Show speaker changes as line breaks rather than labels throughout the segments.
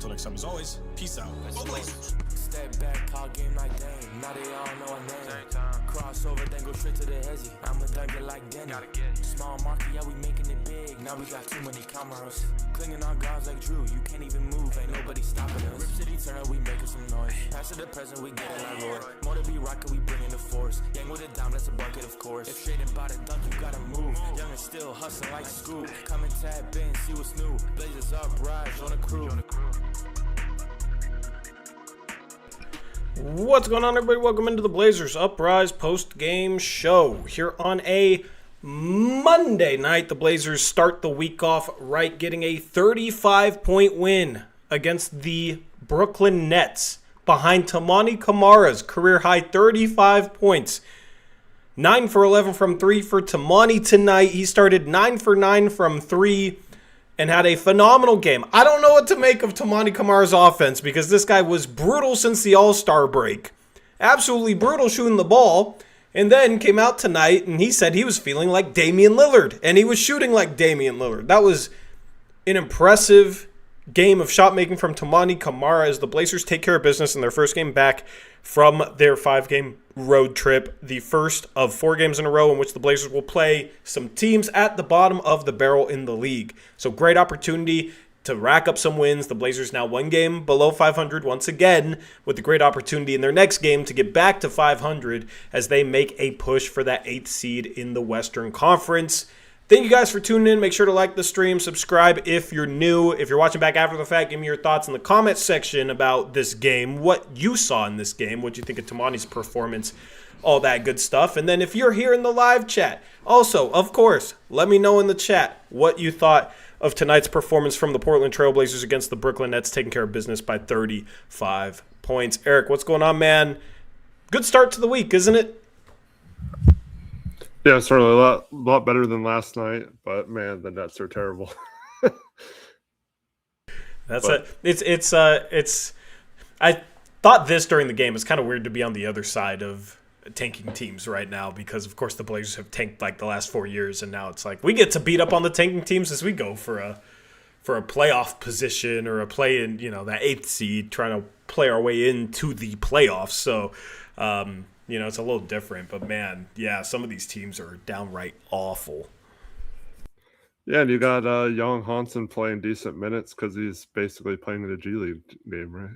Until next time, as always, peace out. Go Blazers.
Step back, call game like Dame. Now they all know our name. Crossover, then go straight to the hezzy. I'ma dunk it like Denny. Small market, yeah, we making it big. Now we got too many cameras. Clinging on guards like Drew. You can't even move, ain't nobody stopping us. Rip City Turner, we making some noise. Pass to the present, we get it like Roy. More to be rocket, we bring in the force. Yang with it down, that's a bucket, of course. If straight about it, dunk, you gotta move. Young and still hustling like Scoop. Come and tap in, see what's new. Blazers Uprise on the crew.
What's going on, everybody? Welcome into the Blazers Uprise post-game show. Here on a Monday night, the Blazers start the week off right, getting a 35-point win against the Brooklyn Nets behind Toumani Camara's career-high 35 points. 9 for 11 from 3 for Toumani tonight. He started 9 for 9 from 3 and had a phenomenal game. I don't know what to make of Toumani Camara's offense because this guy was brutal since the All-Star break. Absolutely brutal shooting the ball. And then came out tonight and he said he was feeling like Damian Lillard. And he was shooting like Damian Lillard. That was an impressive game of shot making from Toumani Camara as the Blazers take care of business in their first game back from their 5-game road trip, the first of 4 games in a row in which the Blazers will play some teams at the bottom of the barrel in the league. So great opportunity to rack up some wins. The Blazers now 1 game below 500 once again, with the great opportunity in their next game to get back to 500 as they make a push for that 8th seed in the Western Conference. Thank you guys for tuning in. Make sure to like the stream, subscribe if you're new. If you're watching back after the fact, give me your thoughts in the comment section about this game, what you saw in this game, what you think of Toumani's performance, all that good stuff. And then if you're here in the live chat, also, of course, let me know in the chat what you thought of tonight's performance from the Portland Trail Blazers against the Brooklyn Nets, taking care of business by 35 points. Eric, what's going on, man? Good start to the week, isn't it?
Yeah, certainly a lot better than last night, but man, the Nets are terrible.
It's I thought this during the game. It's kind of weird to be on the other side of tanking teams right now because of course the Blazers have tanked like the last 4 years, and now it's like we get to beat up on the tanking teams as we go for a playoff position or a play in, that 8th seed, trying to play our way into the playoffs. So it's a little different, but man, yeah, some of these teams are downright awful.
Yeah, and you got Young Hansen playing decent minutes because he's basically playing in a G League game, right?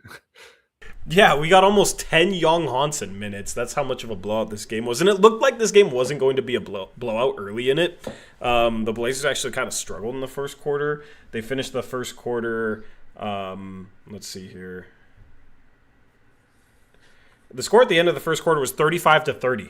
Yeah, we got almost 10 Young Hansen minutes. That's how much of a blowout this game was. And it looked like this game wasn't going to be a blowout early in it. The Blazers actually kind of struggled in the first quarter. They finished the first quarter, let's see here. The score at the end of the first quarter was 35-30.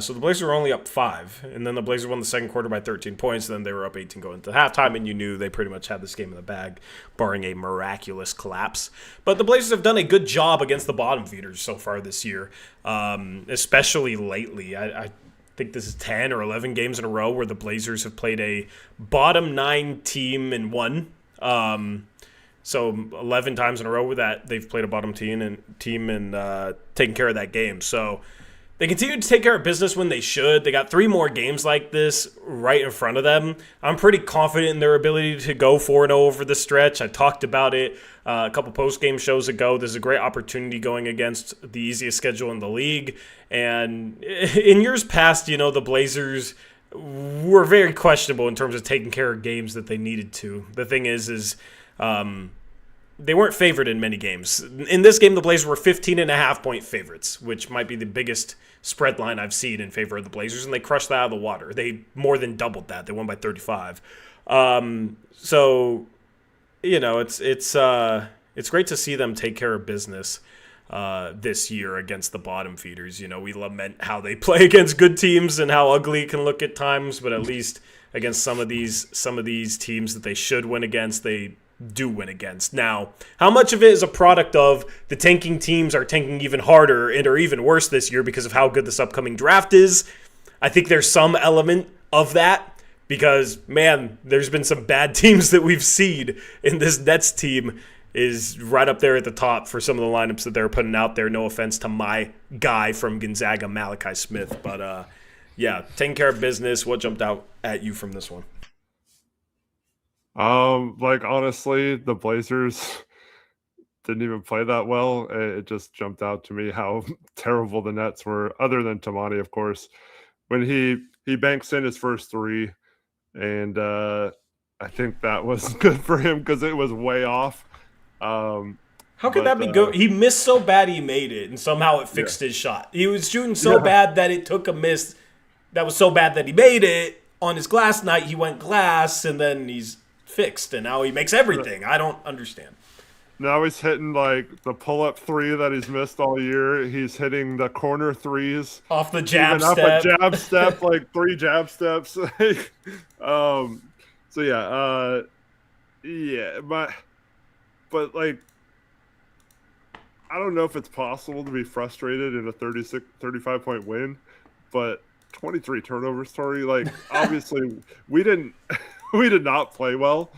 So the Blazers were only up 5. And then the Blazers won the second quarter by 13 points. Then they were up 18 going into halftime. And you knew they pretty much had this game in the bag, barring a miraculous collapse. But the Blazers have done a good job against the bottom feeders so far this year, especially lately. I think this is 10 or 11 games in a row where the Blazers have played a bottom 9 team and won. So 11 times in a row with that, they've played a bottom team and taken care of that game. So they continue to take care of business when they should. They got 3 more games like this right in front of them. I'm pretty confident in their ability to go 4-0 over the stretch. I talked about it a couple post-game shows ago. There's a great opportunity going against the easiest schedule in the league. And in years past, the Blazers were very questionable in terms of taking care of games that they needed to. The thing is they weren't favored in many games. In this game, the Blazers were 15.5-point favorites, which might be the biggest spread line I've seen in favor of the Blazers, and they crushed that out of the water. They more than doubled that. They won by 35. It's great to see them take care of business this year against the bottom feeders. We lament how they play against good teams and how ugly it can look at times, but at least against some of these teams that they should win against, they do win against. Now, how much of it is a product of the tanking teams are tanking even harder and are even worse this year because of how good this upcoming draft is? I think there's some element of that because, man, there's been some bad teams that we've seen, and this Nets team is right up there at the top for some of the lineups that they're putting out there. No offense to my guy from Gonzaga, Malachi Smith, but taking care of business. What jumped out at you from this one?
Honestly, the Blazers, didn't even play that well. It just jumped out to me how terrible the Nets were, other than Tamani, of course. When he banks in his first three, and I think that was good for him because it was way off.
How could that be good? He missed so bad he made it, and somehow it fixed his shot. He was shooting so bad that it took a miss that was so bad that he made it. On his glass night, he went glass, and then he's fixed, and now he makes everything. I don't understand.
Now he's hitting like the pull-up three that he's missed all year. He's hitting the corner threes
off the jab
step.
Off a
jab step, like 3 jab steps. So but like, I don't know if it's possible to be frustrated in a 35-point win, but 23 turnovers, Tori. Like, obviously, we did not play well,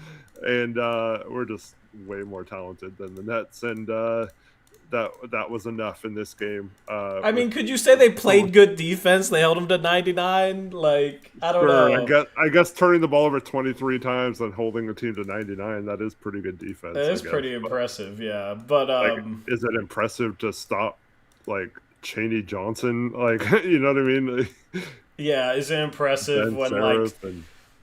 and we're just way more talented than the Nets, and that was enough in this game.
I mean, could you say they played good defense? They held them to 99. Like, I don't know.
I guess turning the ball over 23 times and holding a team to 99, that is pretty good defense.
That is pretty impressive, yeah. But
like, is it impressive to stop like Chaney Johnson? Like, you know what I mean?
Yeah, is it impressive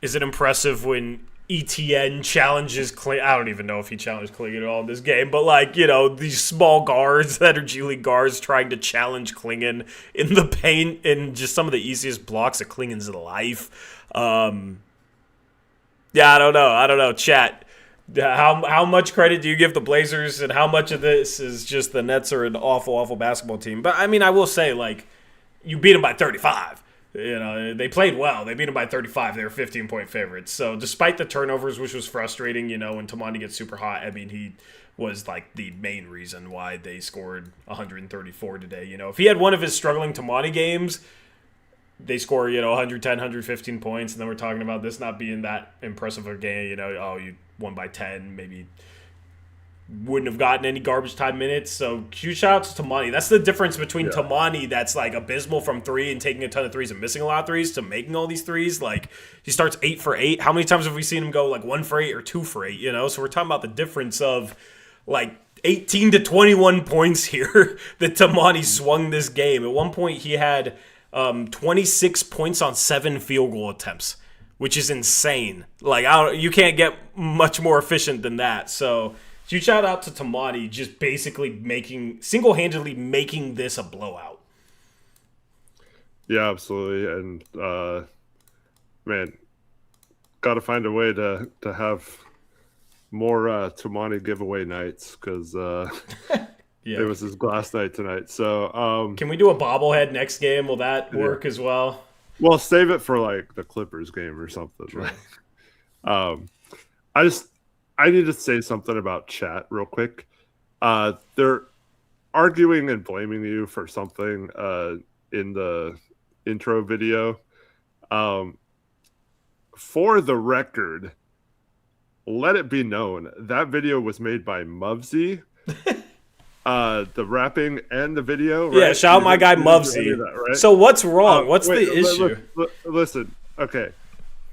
is it impressive when ETN challenges Klingon? I don't even know if he challenged Klingon at all in this game, but like, you know, these small guards that are G League guards trying to challenge Klingon in the paint in just some of the easiest blocks of Klingon's life. Yeah, I don't know. Chat. How much credit do you give the Blazers, and how much of this is just the Nets are an awful, awful basketball team? But I mean, I will say, like, you beat them by 35. You know, they played well. They beat them by 35. They were 15-point favorites. So despite the turnovers, which was frustrating, you know, when Tamani gets super hot, I mean, he was like the main reason why they scored 134 today. You know, if he had one of his struggling Tamani games, they score, you know, 110, 115 points, and then we're talking about this not being that impressive a game. You know, oh, you won by 10, maybe wouldn't have gotten any garbage time minutes. So huge shout outs to Tamani. That's the difference between Tamani, that's like abysmal from 3 and taking a ton of threes and missing a lot of threes, to making all these threes. Like, he starts 8 for 8. How many times have we seen him go like 1 for 8 or 2 for 8? You know, so we're talking about the difference of like 18 to 21 points here that Tamani swung this game. At one point, he had 26 points on 7 field goal attempts, which is insane. Like, you can't get much more efficient than that. So huge shout out to Tamani, just basically single-handedly making this a blowout.
Yeah, absolutely. And man, got to find a way to have more Tamani giveaway nights, because it was his glass night tonight. So
can we do a bobblehead next game? Will that work as well?
Well, save it for like the Clippers game or something. Sure. Right? I need to say something about chat real quick. They're arguing and blaming you for something in the intro video. For the record, let it be known that video was made by Mubsy. The rapping and the video. Right?
Yeah, shout out my guy Mubsy. Right? So what's wrong? What's the issue?
Listen, okay.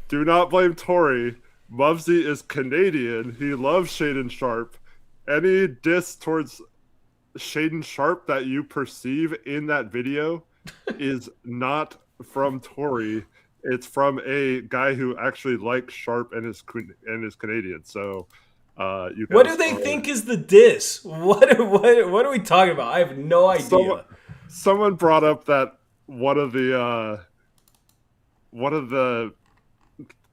Do not blame Tori. Mubsy is Canadian. He loves Shaden Sharp. Any diss towards Shaden Sharp that you perceive in that video is not from Tori. It's from a guy who actually likes Sharp and is Canadian. So, what
do they think is the diss? What are we talking about? I have no idea.
Someone brought up that one of the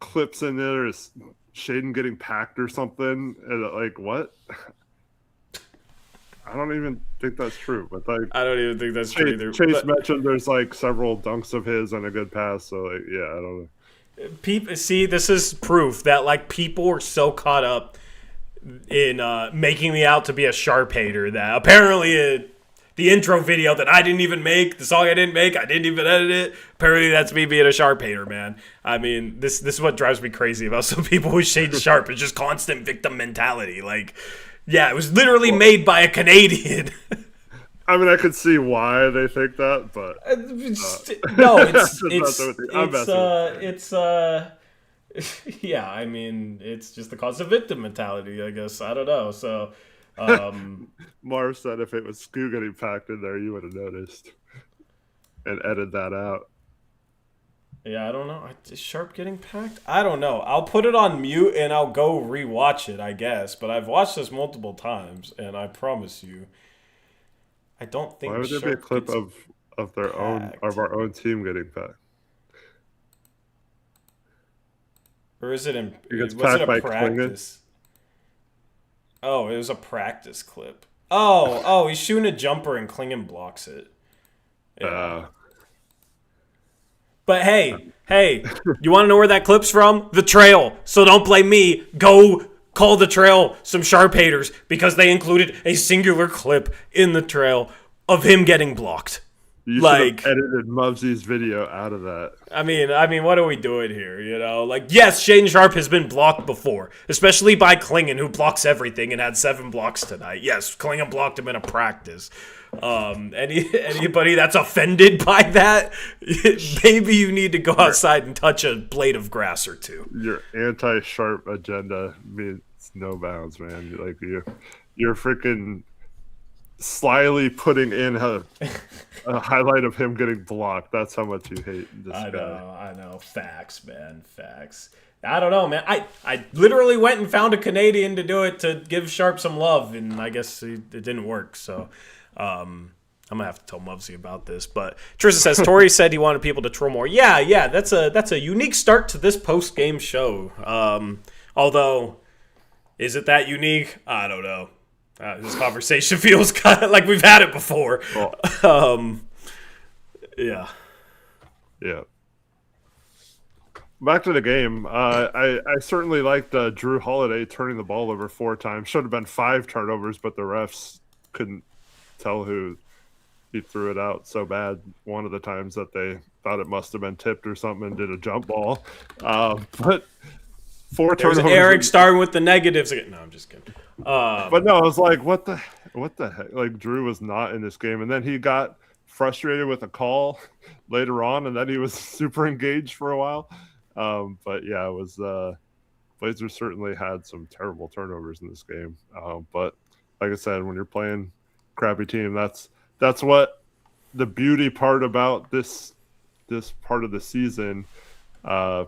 clips in there is Shaden getting packed or something, and like, what? I don't even think that's true, but like,
I don't even think that's true either.
Chase mentioned there's like several dunks of his and a good pass, so like, yeah, I don't know.
See, this is proof that like people are so caught up in making me out to be a Sharp hater that apparently the intro video that I didn't even make, the song I didn't make, I didn't even edit it. Apparently that's me being a Sharp hater, man. I mean, this is what drives me crazy about some people who shade Sharp. It's just constant victim mentality. Like, yeah, it was literally made by a Canadian.
I mean, I could see why they think that, but
no, yeah, I mean, it's just the constant victim mentality, I guess. I don't know. So
Marv said if it was Scoo getting packed in there, you would have noticed and edited that out.
Yeah, I don't know. Is Sharp getting packed? I don't know. I'll put it on mute and I'll go rewatch it, I guess. But I've watched this multiple times, and I promise you, I don't think.
Why would there be a clip of their own of our own team getting packed?
Or is it in?
Was
it a
by
practice? Oh, it was a practice clip. Oh, he's shooting a jumper and Klingon blocks it. Yeah. But hey, you want to know where that clip's from? The Trail. So don't blame me. Go call the Trail some Sharp haters because they included a singular clip in the Trail of him getting blocked.
You should have edited Mubsy's video out of that.
I mean, what are we doing here? Yes, Shaden Sharp has been blocked before, especially by Klingon, who blocks everything and had 7 blocks tonight. Yes, Klingon blocked him in a practice. Anybody that's offended by that, maybe you need to go outside and touch a blade of grass or two.
Your anti-Sharp agenda means no bounds, man. You're freaking slyly putting in a highlight of him getting blocked. That's how much you hate this guy.
I know. Facts, man. Facts. I don't know, man. I literally went and found a Canadian to do it to give Sharp some love, and I guess it didn't work. So I'm going to have to tell Mubsy about this. But Tristan says, Tori said he wanted people to troll more. Yeah, that's a unique start to this post-game show. Although, is it that unique? I don't know. This conversation feels kind of like we've had it before. Yeah.
Back to the game. I certainly liked Drew Holiday turning the ball over 4 times. Should have been 5 turnovers, but the refs couldn't tell who he threw it out so bad one of the times that they thought it must have been tipped or something and did a jump ball. But 4 turnovers.
There's Eric starting with the negatives again. No, I'm just kidding.
But no, I was like, what the heck? Like, Drew was not in this game, and then he got frustrated with a call later on, and then he was super engaged for a while. But yeah, it was Blazers certainly had some terrible turnovers in this game. But like I said, when you're playing crappy team, that's what the beauty part about this part of the season.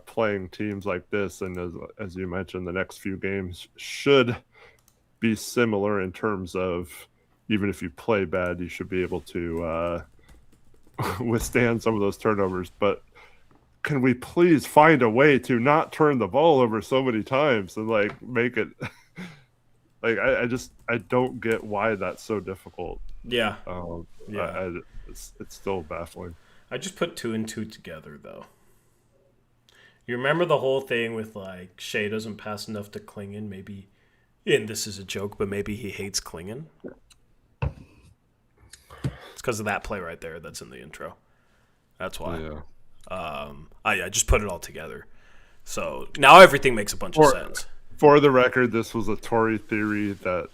Playing teams like this, and as you mentioned, the next few games should be similar in terms of even if you play bad, you should be able to withstand some of those turnovers. But can we please find a way to not turn the ball over so many times and make it I don't get why that's so difficult.
Yeah.
It's still baffling.
I just put 2 and 2 together though. You remember the whole thing with Shea doesn't pass enough to Klingon, maybe, and this is a joke, but maybe he hates Klingon. It's because of that play right there that's in the intro. That's why.
Yeah.
I just put it all together. So now everything makes a bunch of sense.
For the record, this was a Tory theory that...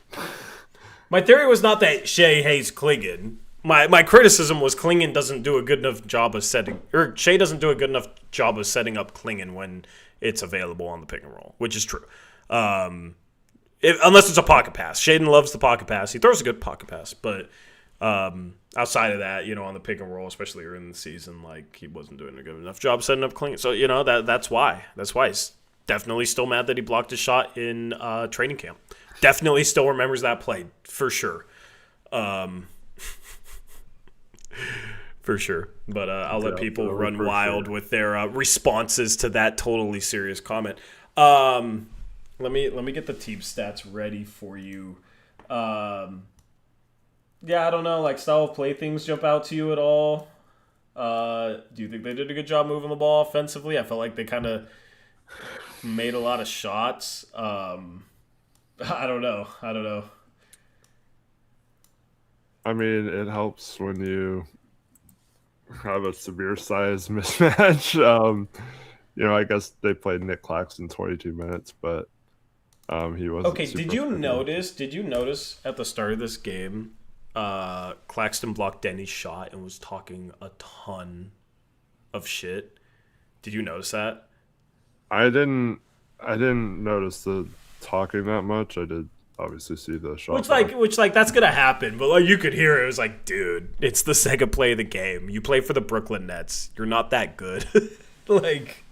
My theory was not that Shea hates Klingon. My criticism was Klingon doesn't do a good enough job of Shea doesn't do a good enough job of setting up Klingon when it's available on the pick and roll, which is true. Unless it's a pocket pass. Shaden loves the pocket pass. He throws a good pocket pass, but outside of that, on the pick and roll, especially early in the season, he wasn't doing a good enough job setting up Klingon. So, that's why. That's why he's definitely still mad that he blocked a shot in training camp. Definitely still remembers that play, for sure. For sure. But I'll let people run wild with their responses to that totally serious comment. Let me get the team stats ready for you. Yeah, I don't know. Style of play things jump out to you at all? Do you think they did a good job moving the ball offensively? I felt like they kind of made a lot of shots. I don't know.
I mean, it helps when you have a severe size mismatch. I guess they played Nick Claxton 22 minutes, but he wasn't.
Okay, did you notice at the start of this game, Claxton blocked Denny's shot and was talking a ton of shit? Did you notice that?
I didn't notice the talking that much. I did obviously see the shot.
Which that's gonna happen, but like you could hear it was like, dude, it's the second play of the game. You play for the Brooklyn Nets. You're not that good. Like,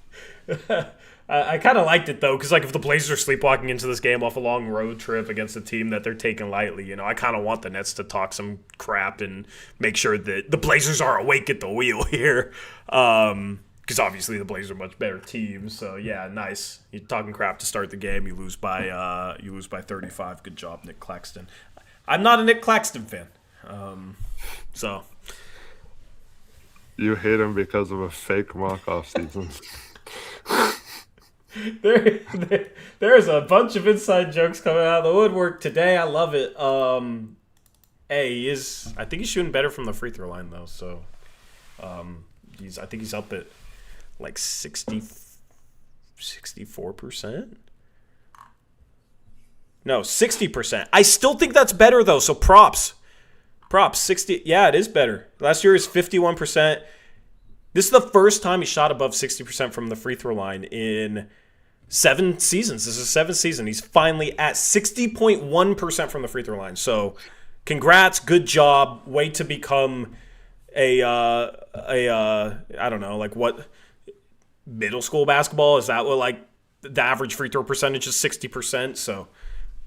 I kind of liked it though, because like if the Blazers are sleepwalking into this game off a long road trip against a team that they're taking lightly, I kind of want the Nets to talk some crap and make sure that the Blazers are awake at the wheel here. Because obviously the Blazers are a much better team. So yeah, nice. You're talking crap to start the game. You lose by 35. Good job, Nick Claxton. I'm not a Nick Claxton fan. So
you hate him because of a fake mock-off season.
There's a bunch of inside jokes coming out of the woodwork today. I love it. I think he's shooting better from the free throw line though. So I think he's up at like 64%. No, 60%. I still think that's better though. So props 60. Yeah, it is better. Last year is 51%. This is the first time he shot above 60% from the free throw line in 7 seasons. This is 7th season. He's finally at 60.1% from the free throw line. So, congrats, good job. Way to become I don't know, like what middle school basketball is that? What like the average free throw percentage is 60%. So,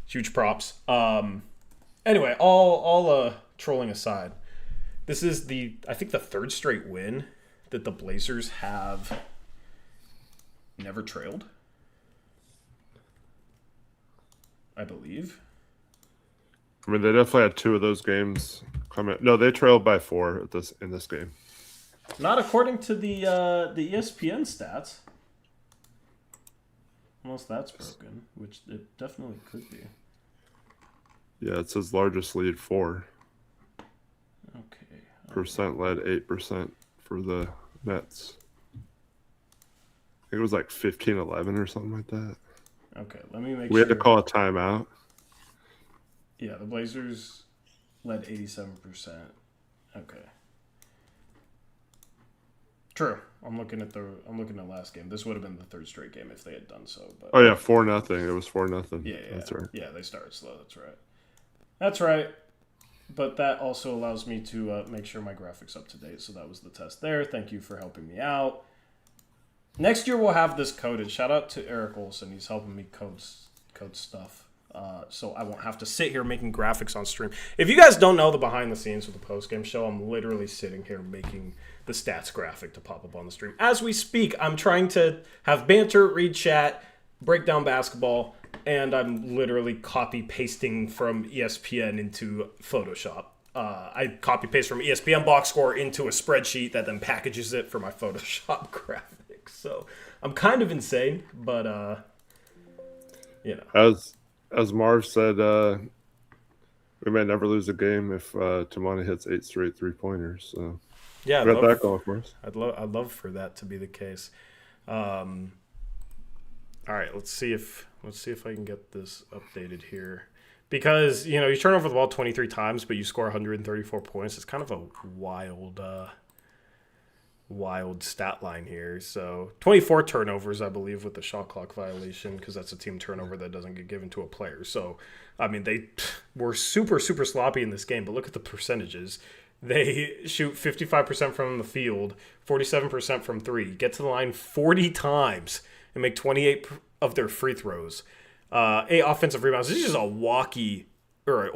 huge props. Anyway, all trolling aside, this is I think the 3rd straight win that the Blazers have never trailed, I believe.
I mean, they definitely had 2 of those games coming. No, they trailed by 4 in this game.
Not according to the ESPN stats. Unless that's broken, which it definitely could be.
Yeah, it says largest lead 4.
Okay.
Percent led 8% for the Nets. I think it was like 15-11 or something like that.
Okay, let me make
We had to call a timeout.
Yeah, the Blazers led 87%. Okay. True. I'm looking at last game. This would have been the 3rd straight game if they had done so. But
oh yeah, 4-0. It was 4-0.
Yeah,
that's right.
Yeah, they started slow. That's right. But that also allows me to make sure my graphics up to date. So that was the test there. Thank you for helping me out. Next year we'll have this coded. Shout out to Eric Olson. He's helping me code stuff. So I won't have to sit here making graphics on stream. If you guys don't know the behind the scenes with the postgame show, I'm literally sitting here making the stats graphic to pop up on the stream. As we speak, I'm trying to have banter, read chat, break down basketball, and I'm literally copy-pasting from ESPN into Photoshop. I copy-paste from ESPN box score into a spreadsheet that then packages it for my Photoshop graphics. So I'm kind of insane, but,
As Marv said, we may never lose a game if Tamani hits 8 straight 3-pointers. So
yeah,
we got that going for us.
I'd love for that to be the case. All right, let's see if I can get this updated here, because you turn over the ball 23 times, but you score 134 points. It's kind of a wild stat line here. So 24 turnovers, I believe, with the shot clock violation, because that's a team turnover that doesn't get given to a player. So I mean, they were super sloppy in this game. But look at the percentages. They shoot 55% from the field, 47% from 3, get to the line 40 times, and make 28 of their free throws. 8 offensive rebounds. This is just wacky. I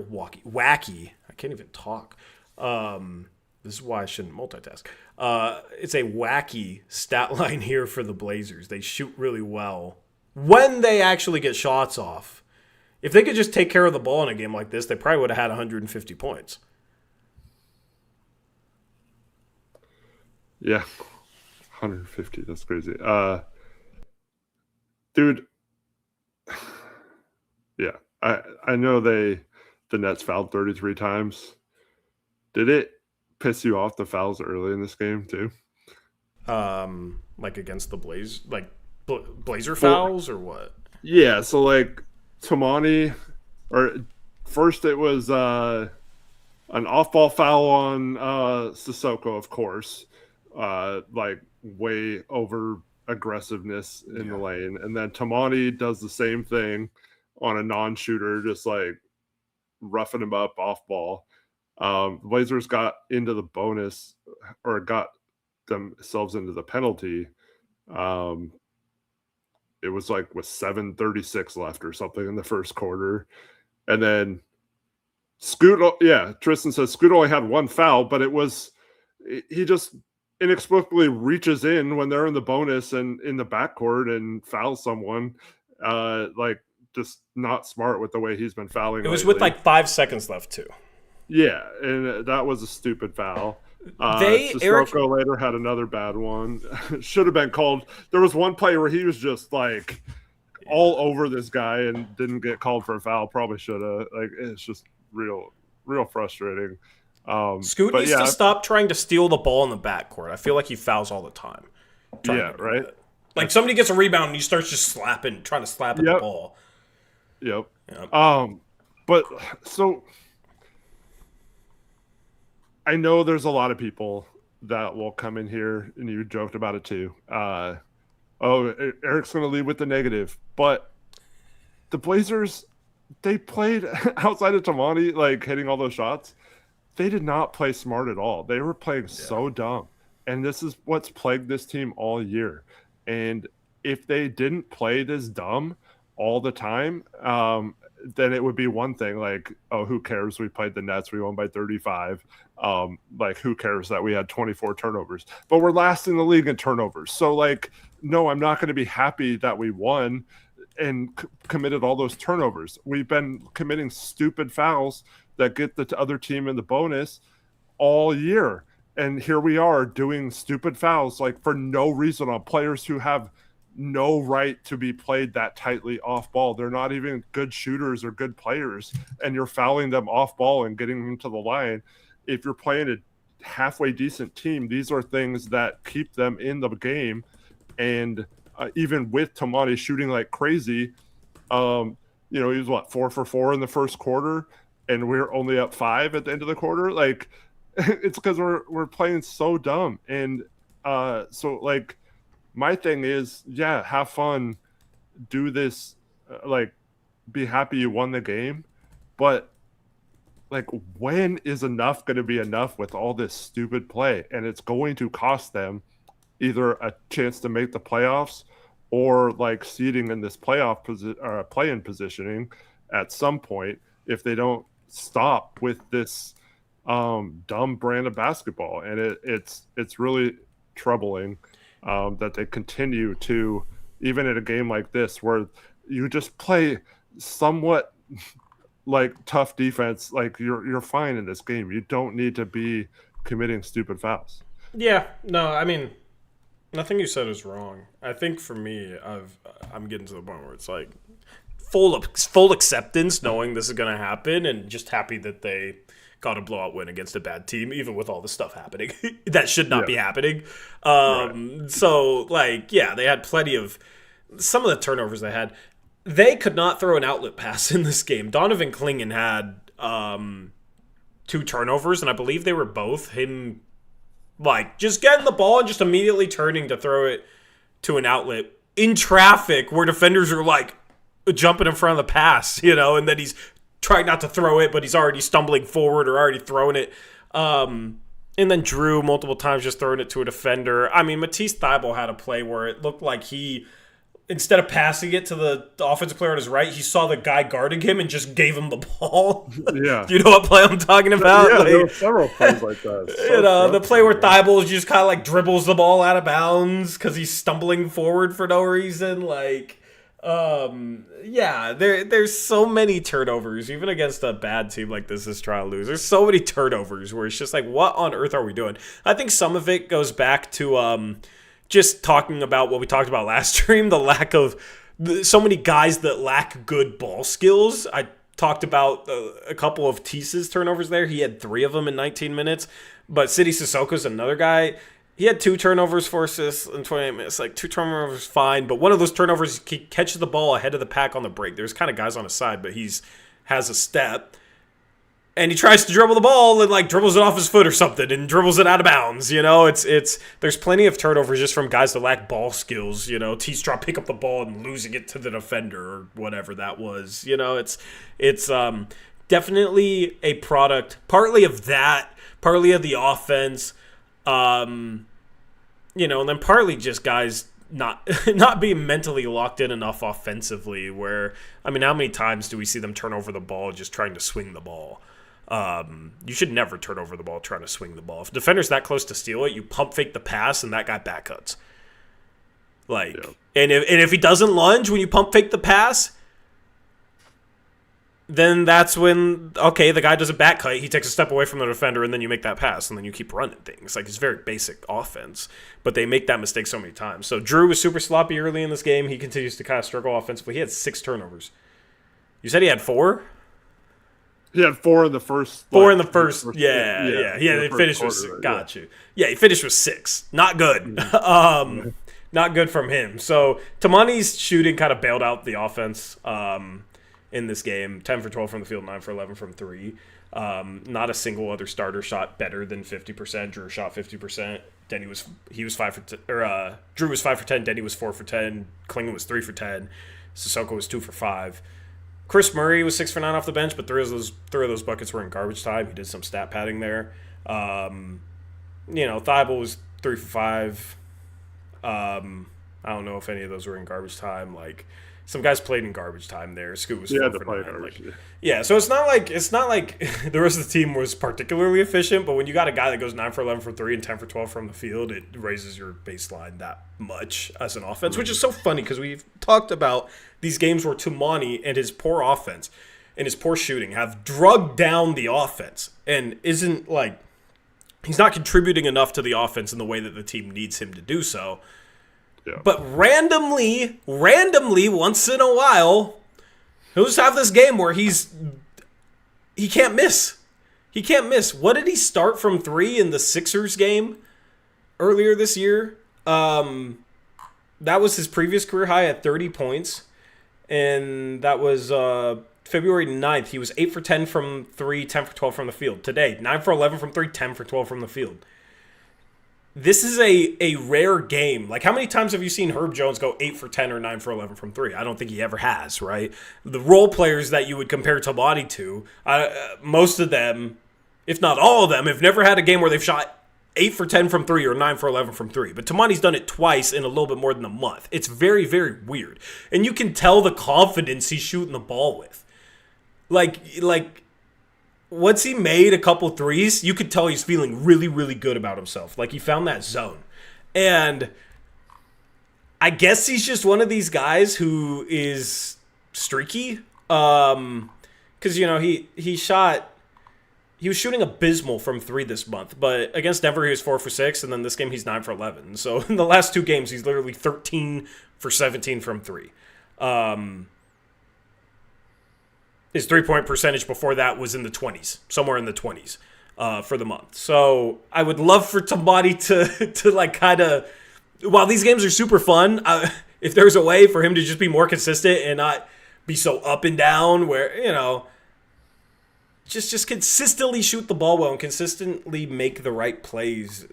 can't even talk. This is why I shouldn't multitask. It's a wacky stat line here for the Blazers. They shoot really well when they actually get shots off. If they could just take care of the ball in a game like this, they probably would have had 150 points.
Yeah, 150. That's crazy. Dude. Yeah, I know the Nets fouled 33 times. Did it piss you off the fouls early in this game too?
Like against the Blazer fouls or what?
Yeah, so like Tamani, or first it was an off-ball foul on Sissoko, of course. Like way over aggressiveness in the lane, and then Tamani does the same thing on a non-shooter, just like roughing him up off ball. The Blazers got into the bonus, or got themselves into the penalty. It was like with 7:36 left or something in the first quarter. And then Tristan says Scoot only had one foul, but he just inexplicably reaches in when they're in the bonus and in the backcourt and fouls someone. Like, just not smart with the way he's been fouling.
It was
lately.
with like 5 seconds left too.
Yeah, and that was a stupid foul.
Eric
Sissoko later had another bad one. Should have been called. There was one play where he was just like all over this guy and didn't get called for a foul. Probably should have. Like, it's just real frustrating.
Scoot needs to stop trying to steal the ball in the backcourt. I feel like he fouls all the time.
Yeah, right.
Like, somebody gets a rebound and he starts just trying to slap at the ball.
Yep.
Yep.
But so I know there's a lot of people that will come in here, and you joked about it too. Eric's going to lead with the negative, but the Blazers, they played outside of Tamani, like hitting all those shots. They did not play smart at all. They were playing so dumb, and this is what's plagued this team all year. And if they didn't play this dumb all the time, then it would be one thing, like, oh, who cares? We played the Nets. We won by 35. Like, who cares that we had 24 turnovers? But we're last in the league in turnovers. So, like, no, I'm not going to be happy that we won and committed all those turnovers. We've been committing stupid fouls that get the other team in the bonus all year. And here we are doing stupid fouls, like, for no reason on players who have no right to be played that tightly off ball. They're not even good shooters or good players, and you're fouling them off ball and getting them to the line. If you're playing a halfway decent team, these are things that keep them in the game. And even with Tamani shooting like crazy, he was 4 for 4 in the first quarter, and we're only up 5 at the end of the quarter. Like, it's because we're playing so dumb. And so, like, my thing is, have fun, do this, be happy you won the game. But, like, when is enough going to be enough with all this stupid play? And it's going to cost them either a chance to make the playoffs or, like, seeding in this play-in positioning at some point if they don't stop with this dumb brand of basketball. And it's really troubling that they continue to, even in a game like this where you just play somewhat like tough defense, like you're fine in this game. You don't need to be committing stupid fouls.
Yeah, no, I mean, nothing you said is wrong. I think for me, I'm getting to the point where it's like full acceptance, knowing this is going to happen, and just happy that they got a blowout win against a bad team, even with all the stuff happening that should not be happening. Right. So, like, they had plenty of some of the turnovers they had. They could not throw an outlet pass in this game. Donovan Clingan had 2 turnovers, and I believe they were both him, like, just getting the ball and just immediately turning to throw it to an outlet in traffic where defenders are, like, jumping in front of the pass, and then he's trying not to throw it, but he's already stumbling forward or already throwing it. And then Drew multiple times just throwing it to a defender. I mean, Matisse Thybulle had a play where it looked like he, instead of passing it to the offensive player on his right, he saw the guy guarding him and just gave him the ball.
Yeah.
You know what play I'm talking about?
Yeah, there were several plays like that.
The play where Thybulle just kind of like dribbles the ball out of bounds because he's stumbling forward for no reason. Like, there's so many turnovers, even against a bad team like this is trying to lose. There's so many turnovers where it's just like, what on earth are we doing? I think some of it goes back to just talking about what we talked about last stream, the lack of so many guys that lack good ball skills. I talked about a couple of Tisa's turnovers there. He had 3 of them in 19 minutes, but City Sissoko's another guy. He had 2 turnovers for assists in 28 minutes. Like, 2 turnovers, fine. But one of those turnovers, he catches the ball ahead of the pack on the break. There's kind of guys on his side, but has a step. And he tries to dribble the ball and like dribbles it off his foot or something and dribbles it out of bounds. You know, there's plenty of turnovers just from guys that lack ball skills. You know, T-Straw pick up the ball and losing it to the defender or whatever that was. You know, it's definitely a product, partly of that, partly of the offense, and then partly just guys not being mentally locked in enough offensively. Where, I mean, how many times do we see them turn over the ball just trying to swing the ball? You should never turn over the ball trying to swing the ball. If a defender's that close to steal it, you pump fake the pass and that guy back cuts. And if he doesn't lunge when you pump fake the pass, then that's when, the guy does a back cut, he takes a step away from the defender, and then you make that pass, and then you keep running things. Like, it's very basic offense, but they make that mistake so many times. So Drew was super sloppy early in this game. He continues to kind of struggle offensively. He had 6 turnovers. You said he had 4?
He had 4 in the first.
Four in the first. Yeah. He finished with 6. Got you. Yeah, he finished with 6. Not good. Not good from him. So Tamani's shooting kind of bailed out the offense in this game. 10 for 12 from the field, 9 for 11 from 3. Not a single other starter shot better than 50%. Drew shot 50%. Drew was 5 for 10. Denny was 4 for 10. Klingon was 3 for 10. Sissoko was 2 for 5. Chris Murray was 6 for 9 off the bench, but 3 of those buckets were in garbage time. He did some stat padding there. Thibault was 3 for 5. I don't know if any of those were in garbage time. Like, some guys played in garbage time there. Scoot was 4 for 9. So it's not like the rest of the team was particularly efficient, but when you got a guy that goes 9 for 11 from 3 and 10 for 12 from the field, it raises your baseline that much as an offense, which is so funny because we've talked about these games where Tumani and his poor offense and his poor shooting have drugged down the offense and isn't like he's not contributing enough to the offense in the way that the team needs him to do so. Yeah. But randomly, once in a while, he'll just have this game where he can't miss. He can't miss. What did he start from 3 in the Sixers game earlier this year? That was his previous career high at 30 points. And that was February 9th. He was 8 for 10 from 3, 10 for 12 from the field. Today, 9 for 11 from 3, 10 for 12 from the field. This is a rare game. Like, how many times have you seen Herb Jones go 8 for 10 or 9 for 11 from 3? I don't think he ever has, right? The role players that you would compare Tabati to, most of them, if not all of them, have never had a game where they've shot 8 for 10 from 3 or 9 for 11 from 3. But Tamani's done it twice in a little bit more than a month. It's very, very weird. And you can tell the confidence he's shooting the ball with. Like once he made a couple threes, you could tell he's feeling really, really good about himself. Like, he found that zone. And I guess he's just one of these guys who is streaky. Because, he was shooting abysmal from 3 this month. But against Denver, he was 4 for 6. And then this game, he's 9 for 11. So in the last 2 games, he's literally 13 for 17 from 3. His 3-point percentage before that was in the 20s, somewhere in the 20s for the month. So I would love for Tabati to like kind of, while these games are super fun, if there's a way for him to just be more consistent and not be so up and down where, just consistently shoot the ball well and consistently make the right plays.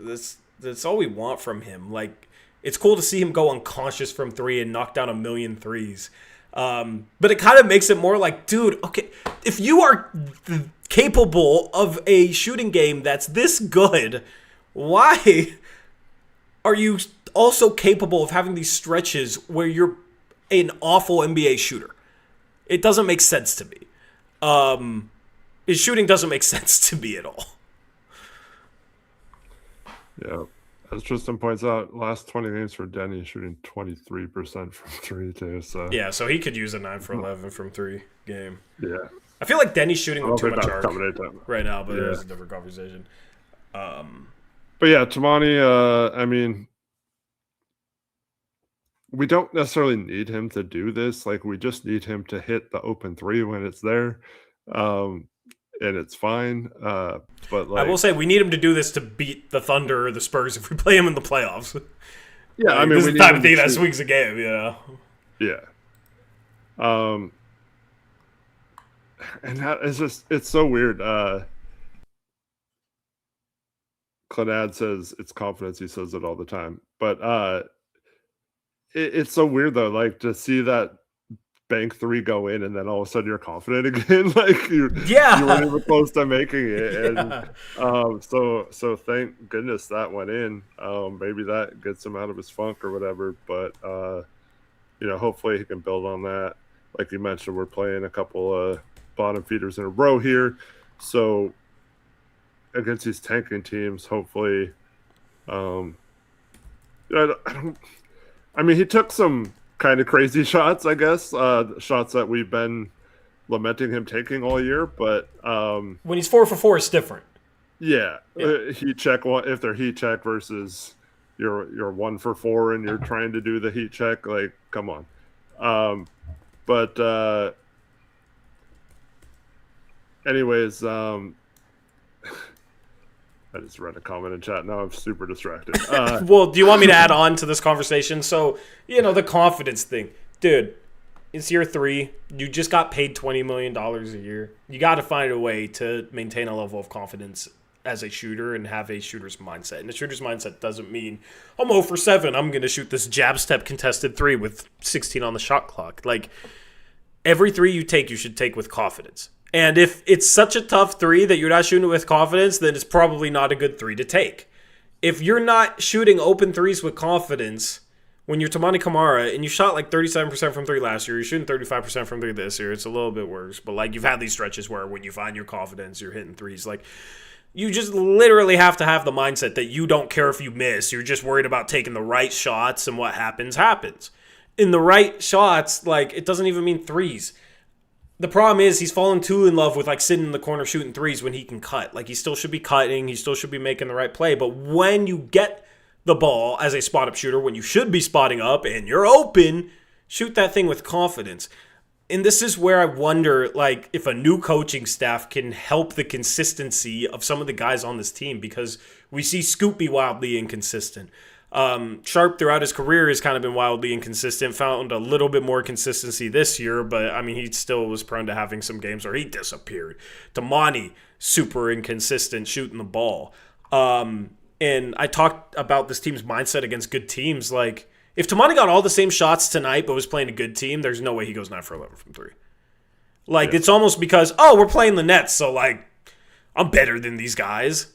That's all we want from him. Like, it's cool to see him go unconscious from 3 and knock down a million threes. But it kind of makes it more like, dude, okay, if you are capable of a shooting game that's this good, why are you also capable of having these stretches where you're an awful NBA shooter? It doesn't make sense to me. His shooting doesn't make sense to me at all.
Yeah. As Tristan points out, last 20 games for Denny, shooting 23% from 3 too. So
yeah, so he could use a 9 for 11 from 3 game.
Yeah,
I feel like Denny's shooting with too much arc right now, but
yeah.
It's a different conversation.
But yeah, Tamani, we don't necessarily need him to do this. Like, we just need him to hit the open 3 when it's there. And it's fine. But like,
I will say we need him to do this to beat the Thunder or the Spurs if we play him in the playoffs.
Yeah,
like, this is the type of thing that swings a game,
Yeah. And that is it's so weird. Clenad says it's confidence. He says it all the time, but it's so weird though, like to see that bank three go in and then all of a sudden you're confident again. Like you weren't even close to making it. And so thank goodness that went in. Maybe that gets him out of his funk or whatever, but hopefully he can build on that. Like you mentioned, we're playing a couple of bottom feeders in a row here, so against these tanking teams, hopefully he took some kind of crazy shots, I guess, shots that we've been lamenting him taking all year. But
when he's 4 for 4, it's different.
Yeah. Heat check, if they're heat check versus you're 1 for 4 and you're trying to do the heat check, like, come on. Anyways, I just read a comment in chat. Now I'm super distracted.
Well, do you want me to add on to this conversation? So, the confidence thing. Dude, it's year 3. You just got paid $20 million a year. You got to find a way to maintain a level of confidence as a shooter and have a shooter's mindset. And a shooter's mindset doesn't mean, I'm 0 for 7. I'm going to shoot this jab step contested 3 with 16 on the shot clock. Like, every 3 you take, you should take with confidence. And if it's such a tough 3 that you're not shooting it with confidence, then it's probably not a good 3 to take. If you're not shooting open 3s with confidence, when you're Tamani Kamara and you shot like 37% from 3 last year, you're shooting 35% from 3 this year, it's a little bit worse. But like you've had these stretches where when you find your confidence, you're hitting 3s. Like you just literally have to have the mindset that you don't care if you miss. You're just worried about taking the right shots, and what happens, happens. In the right shots, like it doesn't even mean 3s. The problem is he's fallen too in love with like sitting in the corner shooting 3s when he can cut. Like he still should be cutting. He still should be making the right play. But when you get the ball as a spot-up shooter, when you should be spotting up and you're open, shoot that thing with confidence. And this is where I wonder like if a new coaching staff can help the consistency of some of the guys on this team, because we see Scoop be wildly inconsistent. Sharp throughout his career has kind of been wildly inconsistent, found a little bit more consistency this year, but I mean, he still was prone to having some games where he disappeared. Tamani, super inconsistent shooting the ball. And I talked about this team's mindset against good teams. Like, if Tamani got all the same shots tonight but was playing a good team, there's no way he goes 9 for 11 from 3. Like, It's almost because, we're playing the Nets, so, like, I'm better than these guys.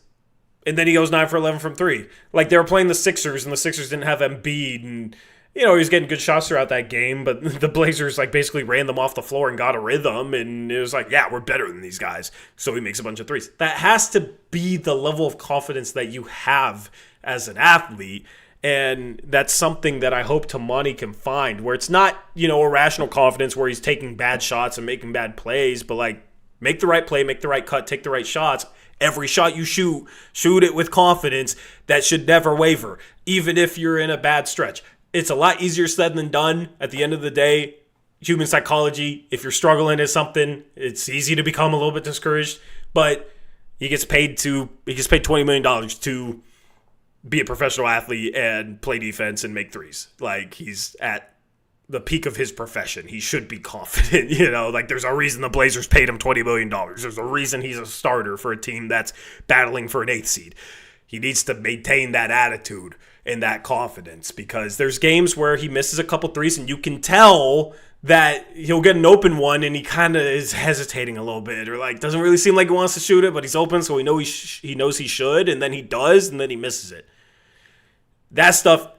And then he goes 9 for 11 from 3. Like, they were playing the Sixers, and the Sixers didn't have Embiid. And, he was getting good shots throughout that game. But the Blazers, like, basically ran them off the floor and got a rhythm. And it was like, yeah, we're better than these guys. So he makes a bunch of 3s. That has to be the level of confidence that you have as an athlete. And that's something that I hope Tamani can find, where it's not, irrational confidence where he's taking bad shots and making bad plays. But, like, make the right play, make the right cut, take the right shots. Every shot you shoot it with confidence. That should never waver, even if you're in a bad stretch. It's a lot easier said than done. At the end of the day, human psychology, if you're struggling at something, it's easy to become a little bit discouraged. But he gets paid $20 million to be a professional athlete and play defense and make 3s. Like, he's at the peak of his profession. He should be confident, like there's a reason the Blazers paid him $20 million. There's a reason he's a starter for a team that's battling for an 8th seed. He needs to maintain that attitude and that confidence, because there's games where he misses a couple 3s and you can tell that he'll get an open one and he kind of is hesitating a little bit, or like doesn't really seem like he wants to shoot it, but he's open, so he knows he should, and then he does, and then he misses it. That stuff,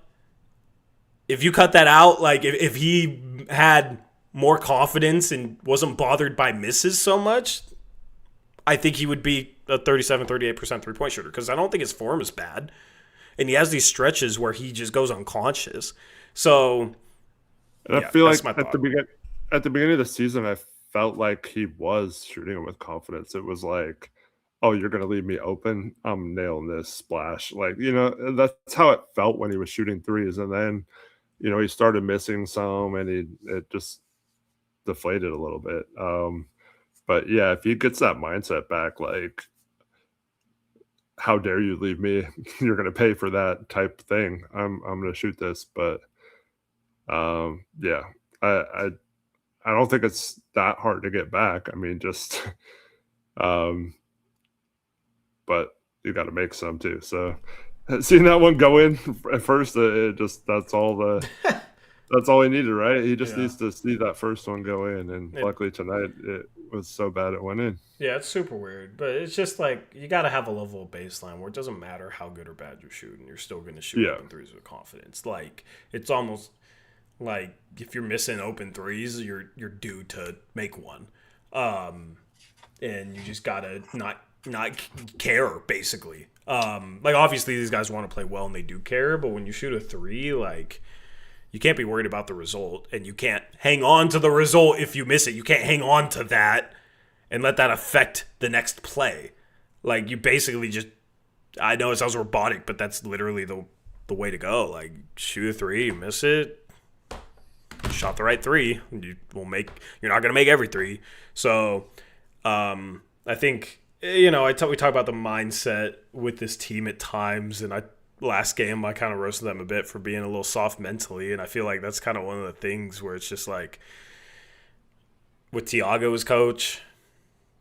if you cut that out, like if he had more confidence and wasn't bothered by misses so much, I think he would be a 37-38% three-point shooter, because I don't think his form is bad. And he has these stretches where he just goes unconscious. So,
I feel like at the beginning of the season, I felt like he was shooting it with confidence. It was like, oh, you're going to leave me open? I'm nailing this splash. Like, that's how it felt when he was shooting 3s. And then, he started missing some, and it just deflated a little bit. But yeah, if he gets that mindset back, like, how dare you leave me? You're going to pay for that type thing. I'm going to shoot this. But yeah, I I don't think it's that hard to get back. I mean, just, but you got to make some too. So seeing that one go in at first, that's all he needed, right? He just needs to see that first one go in, and luckily tonight it was so bad it went in.
Yeah, it's super weird, but it's just like you got to have a level of baseline where it doesn't matter how good or bad you're shooting, you're still going to shoot open threes with confidence. Like it's almost like if you're missing open threes, you're due to make one, and you just gotta not care basically. Like obviously these guys want to play well and they do care, but when you shoot a three, like you can't be worried about the result, and you can't hang on to the result if you miss it. You can't hang on to that and let that affect the next play. Like you basically just, I know it sounds robotic, but that's literally the way to go. Like shoot a three, you miss it, shot the right three, you're not gonna make every three. So I think we talk about the mindset with this team at times, and last game I kind of roasted them a bit for being a little soft mentally, and I feel like that's kind of one of the things where it's just like with Thiago as coach,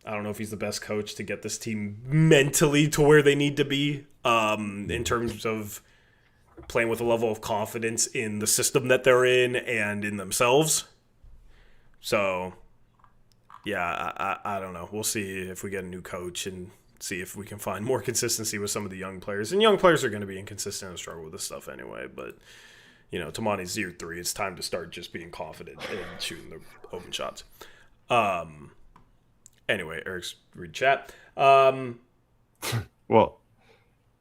I don't know if he's the best coach to get this team mentally to where they need to be in terms of playing with a level of confidence in the system that they're in and in themselves. So yeah, I don't know. We'll see if we get a new coach and see if we can find more consistency with some of the young players. And young players are going to be inconsistent and struggle with this stuff anyway. But, Tamani's year 3. It's time to start just being confident and shooting the open shots. Anyway, Eric's read chat.
Well,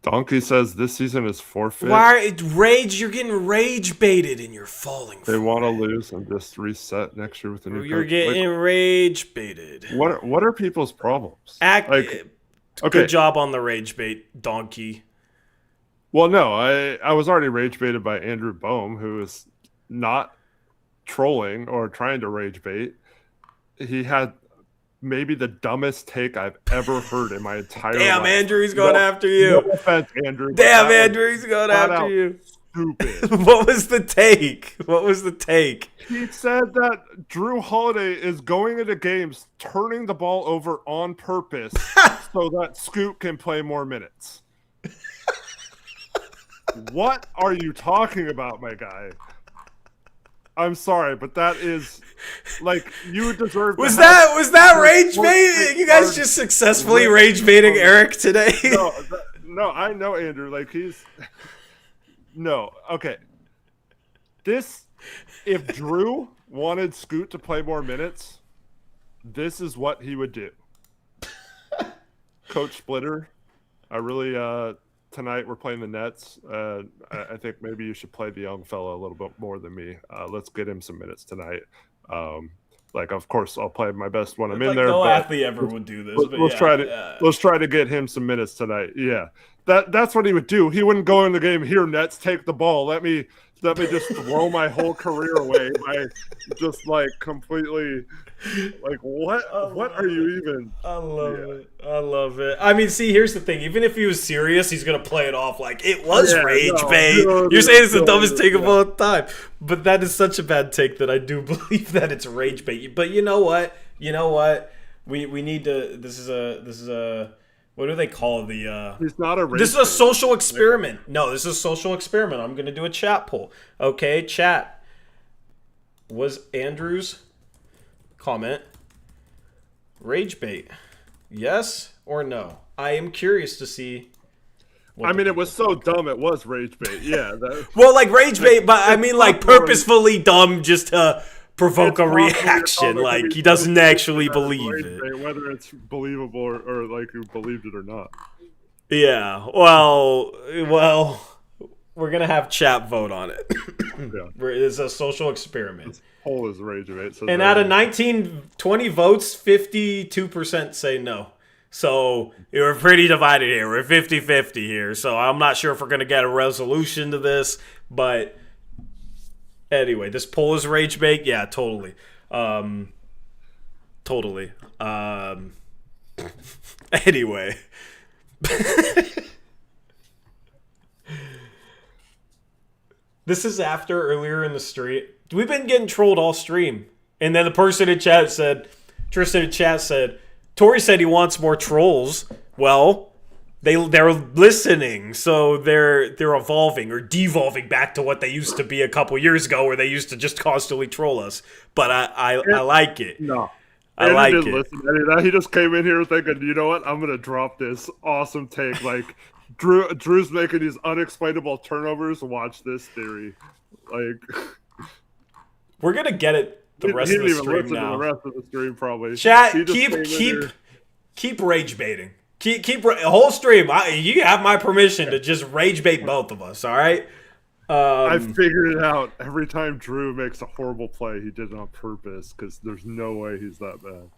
Donkey says this season is forfeit.
You're getting rage baited and you're falling.
They want to lose and just reset next year with a new coach.
You're getting rage baited.
What are people's problems?
Good job on the rage bait, Donkey.
Well, no, I was already rage baited by Andrew Bohm, who is not trolling or trying to rage bait. He had maybe the dumbest take I've ever heard in my entire life.
Damn, Andrew, he's going after you.
No offense, Andrew.
Damn, Andrew, he's going after you.
Stupid.
What was the take?
He said that Drew Holiday is going into games turning the ball over on purpose so that Scoot can play more minutes. What are you talking about, my guy? I'm sorry, but that is like you deserve.
Was that rage baiting? You guys just successfully rage baiting Eric today.
No, I know Andrew. Like no. Okay. If Drew wanted Scoot to play more minutes, this is what he would do. Coach Splitter, I really tonight we're playing the Nets. I think maybe you should play the young fella a little bit more than me. Let's get him some minutes tonight. Of course, I'll play my best when I'm in there.
No athlete ever would do this.
Let's try to get him some minutes tonight. Yeah, that's what he would do. He wouldn't go in the game. Here, Nets, take the ball. Let me just throw my whole career away by just completely what are you even?
I love it. I mean, see, here's the thing. Even if he was serious, he's gonna play it off like it was rage bait. You're saying it's the dumbest take of all time, but that is such a bad take that I do believe that it's rage bait. But you know what? We need to. This is a. What do they call the?
It's not a rage.
This is a social experiment. No, this is a social experiment. I'm gonna do a chat poll. Okay, chat. Was Andrew's comment rage bait? Yes or no? I am curious to see.
It was so dumb. It was rage bait. Yeah.
Well, rage bait, but I mean, purposefully dumb just to provoke a reaction. He doesn't actually believe it.
Whether it's believable or you believed it or not.
Yeah. Well, we're gonna have chat vote on it.
Yeah.
It's a social experiment.
This poll is rage bait.
And out of 20 votes, 52% say no. So we're pretty divided here. We're 50-50 here. So I'm not sure if we're going to get a resolution to this. But anyway, this poll is rage bait. Yeah, totally. Totally. Anyway. This is after earlier in the stream. We've been getting trolled all stream. And then the person in chat said, Tristan in chat said, Tori said he wants more trolls. Well, they're listening, so they're evolving or devolving back to what they used to be a couple years ago, where they used to just constantly troll us. But I like it.
No.
I like it.
Listen to any of that. He just came in here thinking, you know what? I'm gonna drop this awesome take. Like Drew's making these unexplainable turnovers. Watch this theory. Like
We're gonna get it the rest of the stream
listen
now.
to the rest of the stream probably.
Chat, keep rage baiting. Keep whole stream. You have my permission to just rage bait both of us. All right.
I figured it out. Every time Drew makes a horrible play, he did it on purpose because there's no way he's that bad.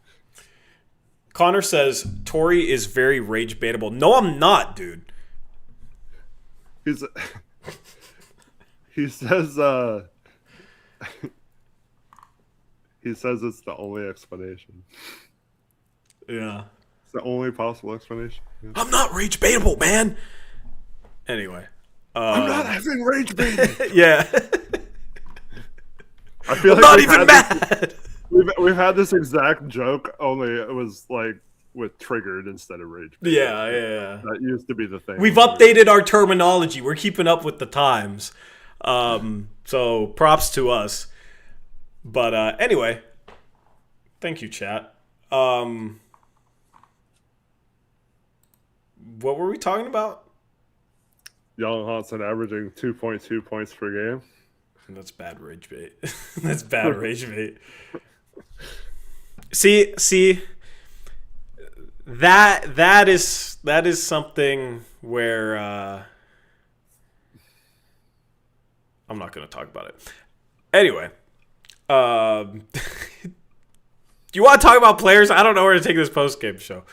Connor says Tori is very rage baitable. No, I'm not, dude.
He says he says it's the only explanation.
Yeah.
It's the only possible explanation. Yeah.
I'm not rage baitable, man. Anyway.
I'm not having rage baiting.
Yeah.
I feel
I'm
like
not even mad.
We've had this exact joke, only it was like with triggered instead of rage baiting.
Yeah.
That used to be the thing.
We've updated our terminology. We're keeping up with the times. So props to us. But anyway, thank you, chat. What were we talking about?
Young Hansen averaging 2.2 points per game.
That's bad rage bait. That's bad rage bait. See, that is something where I'm not going to talk about it. Anyway, do you want to talk about players? I don't know where to take this post-game show.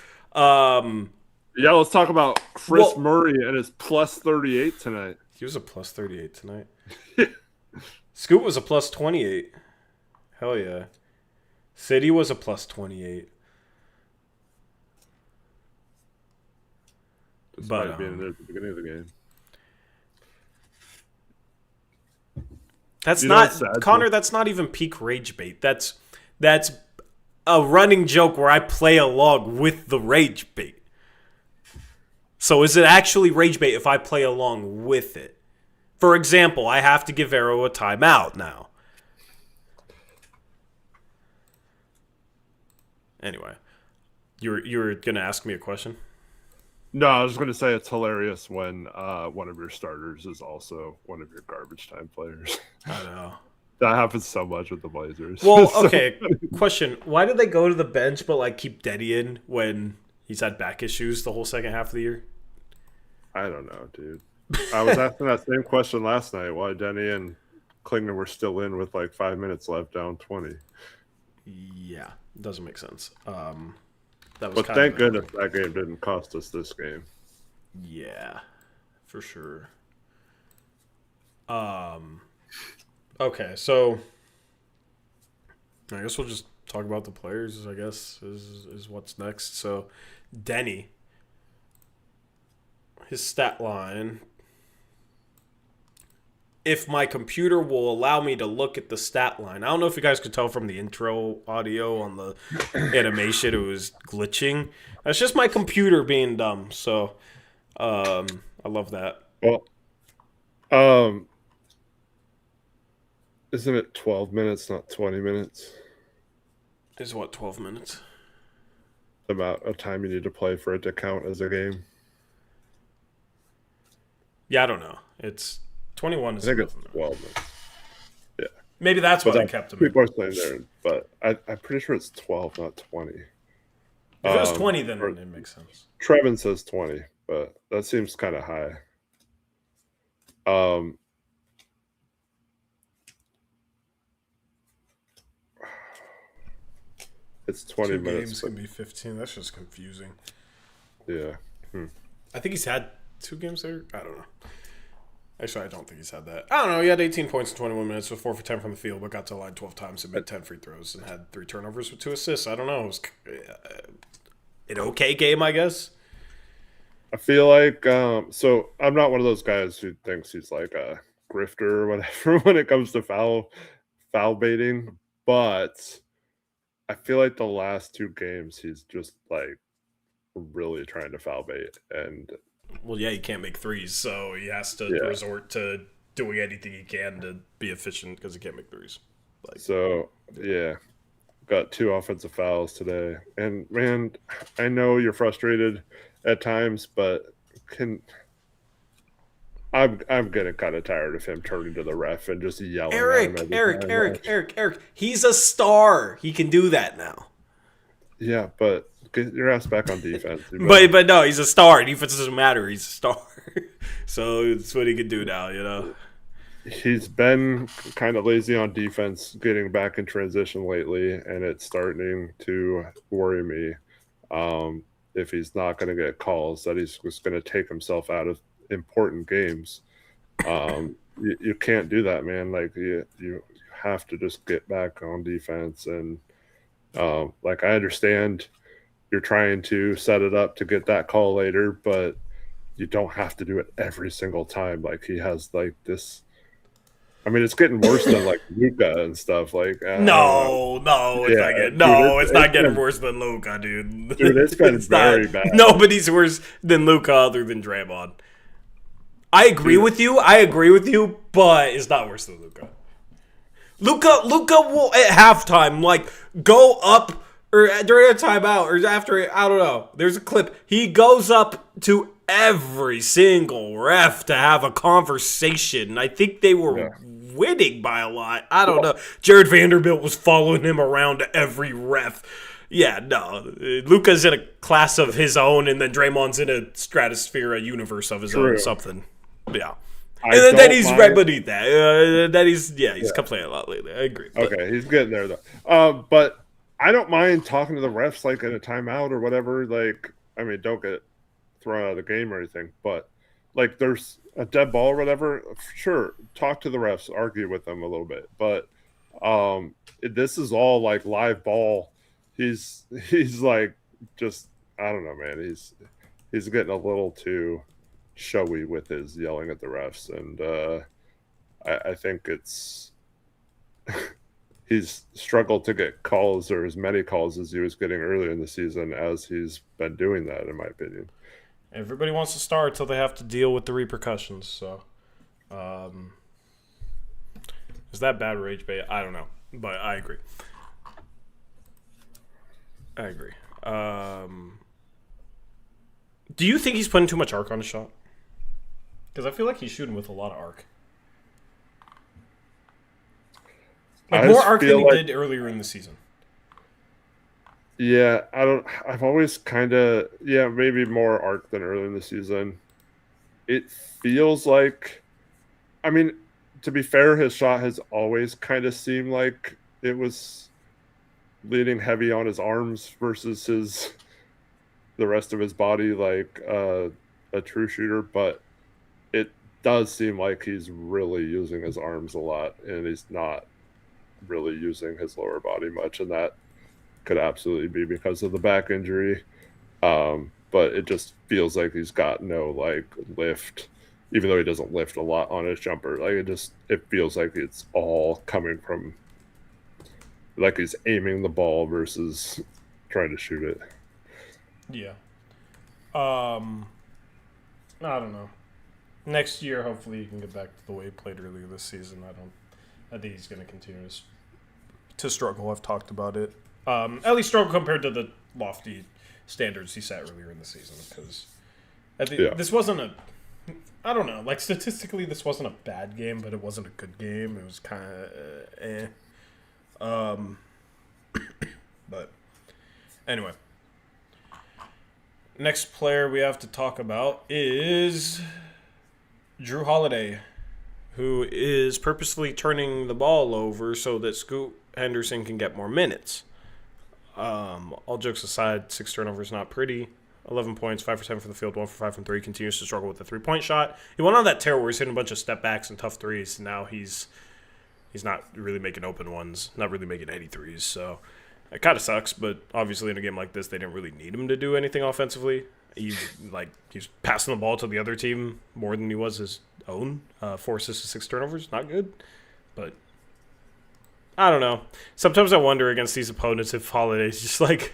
Yeah, let's talk about Chris Murray and his plus 38 tonight.
He was a plus 38 tonight. Scoot was a plus 28. Hell yeah. City was a plus 28.
Despite being there at the beginning of the game.
That's not Connor. That's not even peak rage bait. That's a running joke where I play along with the rage bait. So is it actually rage bait if I play along with it? For example, I have to give Arrow a timeout now. Anyway, you were gonna ask me a question?
No, I was going to say it's hilarious when one of your starters is also one of your garbage time players.
I know.
That happens so much with the Blazers.
Well, okay. Question: why did they go to the bench but like keep Denny in when he's had back issues the whole second half of the year?
I don't know, dude. I was asking that same question last night. Why Denny and Klingner were still in with like 5 minutes left, down 20.
Yeah, doesn't make sense. That was.
But thank goodness that game didn't cost us this game.
Yeah, for sure. Okay, so I guess we'll just talk about the players. I guess is what's next. So, Denny, his stat line. If my computer will allow me to look at the stat line, I don't know if you guys could tell from the intro audio on the animation, it was glitching. That's just my computer being dumb. So, I love that.
Well, isn't it 12 minutes, not 20 minutes?
Is what, 12 minutes?
The amount of time you need to play for it to count as a game.
Yeah, I don't know. It's 21 is
I think it's 12 minutes. Yeah.
Maybe that's why they kept him.
People are saying there, but I'm pretty sure it's 12, not 20.
If it was 20, then it makes sense.
Trevin says 20, but that seems kind of high. It's 20
Two
minutes.
games can be 15. That's just confusing.
Yeah.
I think he's had 2 games there. I don't know. Actually, I don't think he's had that. I don't know. He had 18 points in 21 minutes with 4 for 10 from the field, but got to the line 12 times and made 10 free throws and had 3 turnovers with 2 assists. I don't know. It was an okay game, I guess.
I feel like so I'm not one of those guys who thinks he's like a grifter or whatever when it comes to foul baiting, but I feel like the last 2 games he's just like really trying to foul bait, and
Well, yeah, he can't make threes, so he has to resort to doing anything he can to be efficient because he can't make threes.
So yeah, got 2 offensive fouls today, and man, I know you're frustrated at times, but I'm getting kind of tired of him turning to the ref and just yelling at him.
Eric. He's a star. He can do that now.
Yeah, but get your ass back on defense.
But no, he's a star. Defense doesn't matter. He's a star. So it's what he can do now, you know.
He's been kind of lazy on defense, getting back in transition lately, and it's starting to worry me. If he's not going to get calls, that he's just going to take himself out of important games. You can't do that, man. Like you have to just get back on defense, and like I understand you're trying to set it up to get that call later, but you don't have to do it every single time. Like he has like this. I mean, it's getting worse than like Luka and stuff. Like it's not getting worse than Luka, dude. Dude, it's been very bad.
Nobody's worse than Luka other than Draymond. I agree with you, but it's not worse than Luka. Luka will at halftime like go up or during a timeout or after, I don't know. There's a clip. He goes up to every single ref to have a conversation. I think they were winning by a lot. I don't know. Jared Vanderbilt was following him around every ref. Yeah, no. Luka's in a class of his own, and then Draymond's in a stratosphere, a universe of his own, something. Yeah. And then he's right beneath that. He's complaining a lot lately. I agree.
Okay, he's getting there, though. But I don't mind talking to the refs, like, in a timeout or whatever. Like, I mean, don't get thrown out of the game or anything, but like there's a dead ball or whatever, sure, talk to the refs, argue with them a little bit, but this is all like live ball. He's like, just, I don't know, man, he's getting a little too showy with his yelling at the refs, and I think it's he's struggled to get calls, or as many calls as he was getting earlier in the season, as he's been doing that, in my opinion.
Everybody wants to start until they have to deal with the repercussions. So, is that bad rage bait? I don't know, but I agree. Do you think he's putting too much arc on his shot? Because I feel like he's shooting with a lot of arc. Like more arc than he did earlier in the season.
Yeah, I've always kind of, maybe more arc than early in the season. It feels like, I mean, to be fair, his shot has always kind of seemed like it was leaning heavy on his arms versus the rest of his body, like a true shooter. But it does seem like he's really using his arms a lot, and he's not really using his lower body much, and that could absolutely be because of the back injury, but it just feels like he's got no like lift, even though he doesn't lift a lot on his jumper. Like it feels like it's all coming from, like he's aiming the ball versus trying to shoot it.
Yeah. I don't know. Next year, hopefully, he can get back to the way he played earlier this season. I think he's going to continue to struggle. I've talked about it. At least struggle compared to the lofty standards he set earlier in the season. Because this wasn't I don't know. Like, statistically, this wasn't a bad game, but it wasn't a good game. It was kind of But anyway. Next player we have to talk about is Drew Holiday, who is purposely turning the ball over so that Scoot Henderson can get more minutes. All jokes aside, 6 turnovers, not pretty. 11 points, 5 for 7 from the field, 1 for 5 from 3. Continues to struggle with the 3-point shot. He went on that tear where he's hitting a bunch of step backs and tough threes. Now he's not really making open ones, not really making any threes. So it kind of sucks, but obviously in a game like this, they didn't really need him to do anything offensively. He's passing the ball to the other team more than he was his own. 4 assists, 6 turnovers, not good, but I don't know. Sometimes I wonder against these opponents if Holiday's just like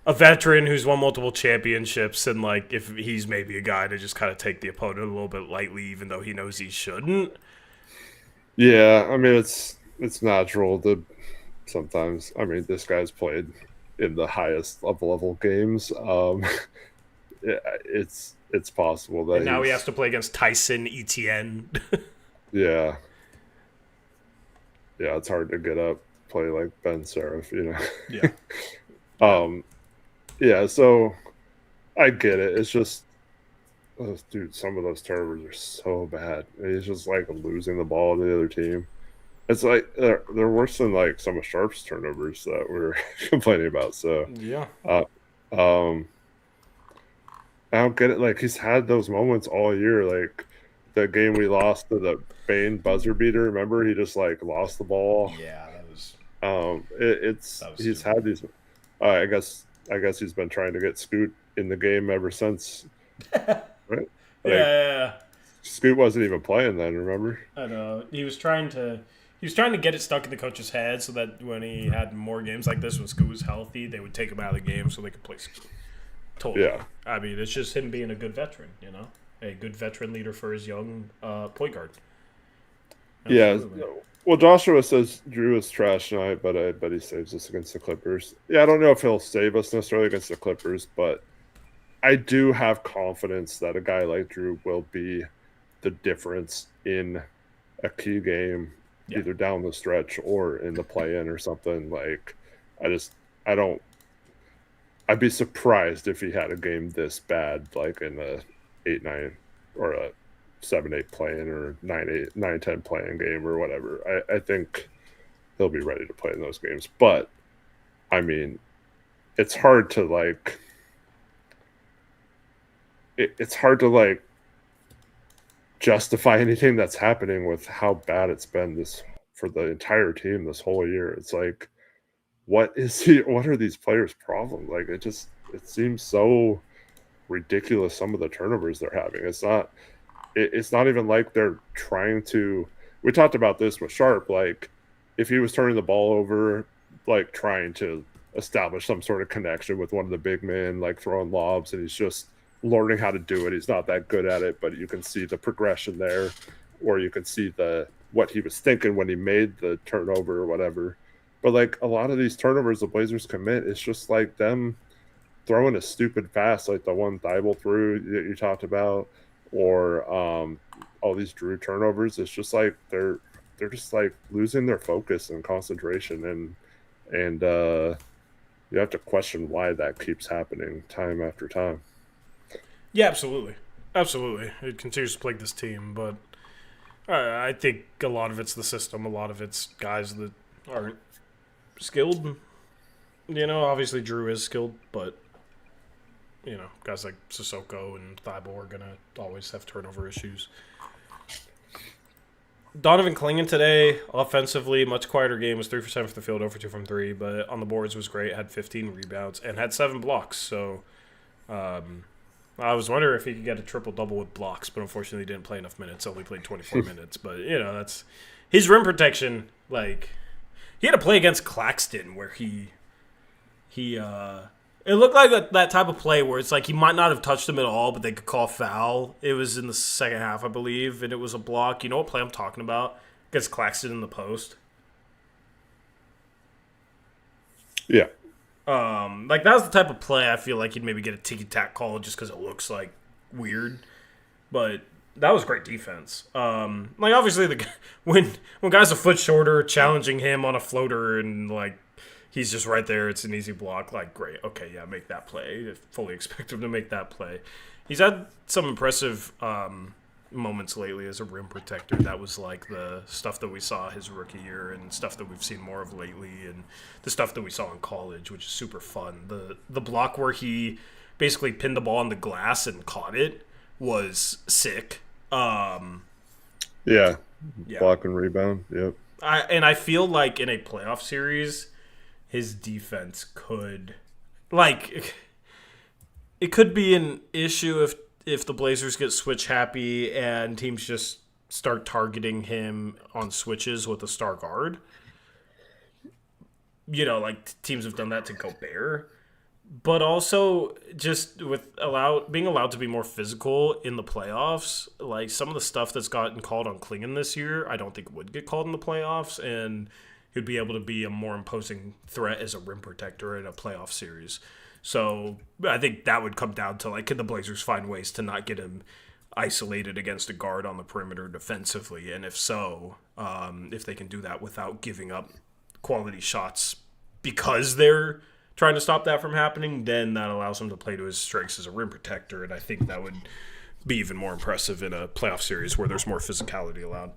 a veteran who's won multiple championships, and like if he's maybe a guy to just kind of take the opponent a little bit lightly, even though he knows he shouldn't.
Yeah, I mean it's natural to sometimes. I mean, this guy's played in the highest level games. Yeah, it's possible that
And now he has to play against Tyson Etienne.
Yeah, it's hard to get up, play like Ben Seraph,
Yeah.
Yeah, so I get it. It's just, dude, some of those turnovers are so bad. It's just like losing the ball to the other team. It's like they're worse than like some of Sharp's turnovers that we're complaining about. So
Yeah.
I don't get it. Like he's had those moments all year. Like the game we lost to the Bane buzzer beater. Remember, he just like lost the ball.
Yeah, that was.
He's had these. I guess he's been trying to get Scoot in the game ever since. Right?
Yeah.
Scoot wasn't even playing then. Remember?
I know. He was trying to get it stuck in the coach's head so that when he had more games like this, when Scoot was healthy, they would take him out of the game so they could play Scoot. Totally.
Yeah.
I mean, it's just him being a good veteran, a good veteran leader for his young point guard. Absolutely.
Yeah. Well, Joshua says Drew is trash tonight, but he saves us against the Clippers. Yeah, I don't know if he'll save us necessarily against the Clippers, but I do have confidence that a guy like Drew will be the difference in a key game, either down the stretch or in the play-in or something. Like, I'd be surprised if he had a game this bad, like in a 8-9 or a 7-8 play-in or 9-8, 9-10 play-in game or whatever. I think he'll be ready to play in those games. But, I mean, it's hard to, like... It's hard to, like, justify anything that's happening with how bad it's been for the entire team this whole year. It's like, what are these players' problems? Like, it seems so ridiculous, some of the turnovers they're having. It's not even like they're trying to. We talked about this with Sharp. Like, if he was turning the ball over, like trying to establish some sort of connection with one of the big men, like throwing lobs, and he's just learning how to do it. He's not that good at it, but you can see the progression there, or you can see what he was thinking when he made the turnover or whatever. But like a lot of these turnovers the Blazers commit, it's just like them throwing a stupid pass, like the one Thibault threw that you talked about, or all these Drew turnovers. It's just like they're just like losing their focus and concentration, and you have to question why that keeps happening time after time.
Yeah, absolutely. It continues to plague this team, but I think a lot of it's the system. A lot of it's guys that aren't skilled. Obviously Drew is skilled, but guys like Sissoko and Thibault are gonna always have turnover issues. Donovan Clingan today, offensively, much quieter game. Was 3 for 7 from the field, 0 for 2 from 3, but on the boards was great. Had 15 rebounds and had 7 blocks. So, I was wondering if he could get a triple-double with blocks, but unfortunately he didn't play enough minutes. Only played 24 minutes. But, that's his rim protection. Like, he had a play against Claxton where he it looked like that type of play where it's like he might not have touched him at all, but they could call foul. It was in the second half, I believe, and it was a block. You know what play I'm talking about? Against Claxton in the post.
Yeah.
Like that was the type of play I feel like you'd maybe get a ticky-tack call just because it looks like weird, but that was great defense. Like obviously when guys a foot shorter challenging him on a floater and like he's just right there, it's an easy block. Like great, okay, yeah, make that play. I fully expect him to make that play. He's had some impressive moments lately as a rim protector. That was like the stuff that we saw his rookie year and stuff that we've seen more of lately and the stuff that we saw in college, which is super fun. The block where he basically pinned the ball on the glass and caught it was sick.
Yeah. Block and rebound. Yep.
I feel like in a playoff series, his defense could, like, it could be an issue if the Blazers get switch happy and teams just start targeting him on switches with a star guard. like teams have done that to Gobert. But also, just with being allowed to be more physical in the playoffs, like some of the stuff that's gotten called on Klingon this year, I don't think would get called in the playoffs, and he'd be able to be a more imposing threat as a rim protector in a playoff series. So I think that would come down to, like, can the Blazers find ways to not get him isolated against a guard on the perimeter defensively? And if so, if they can do that without giving up quality shots because they're trying to stop that from happening, then that allows him to play to his strengths as a rim protector, and I think that would be even more impressive in a playoff series where there's more physicality allowed.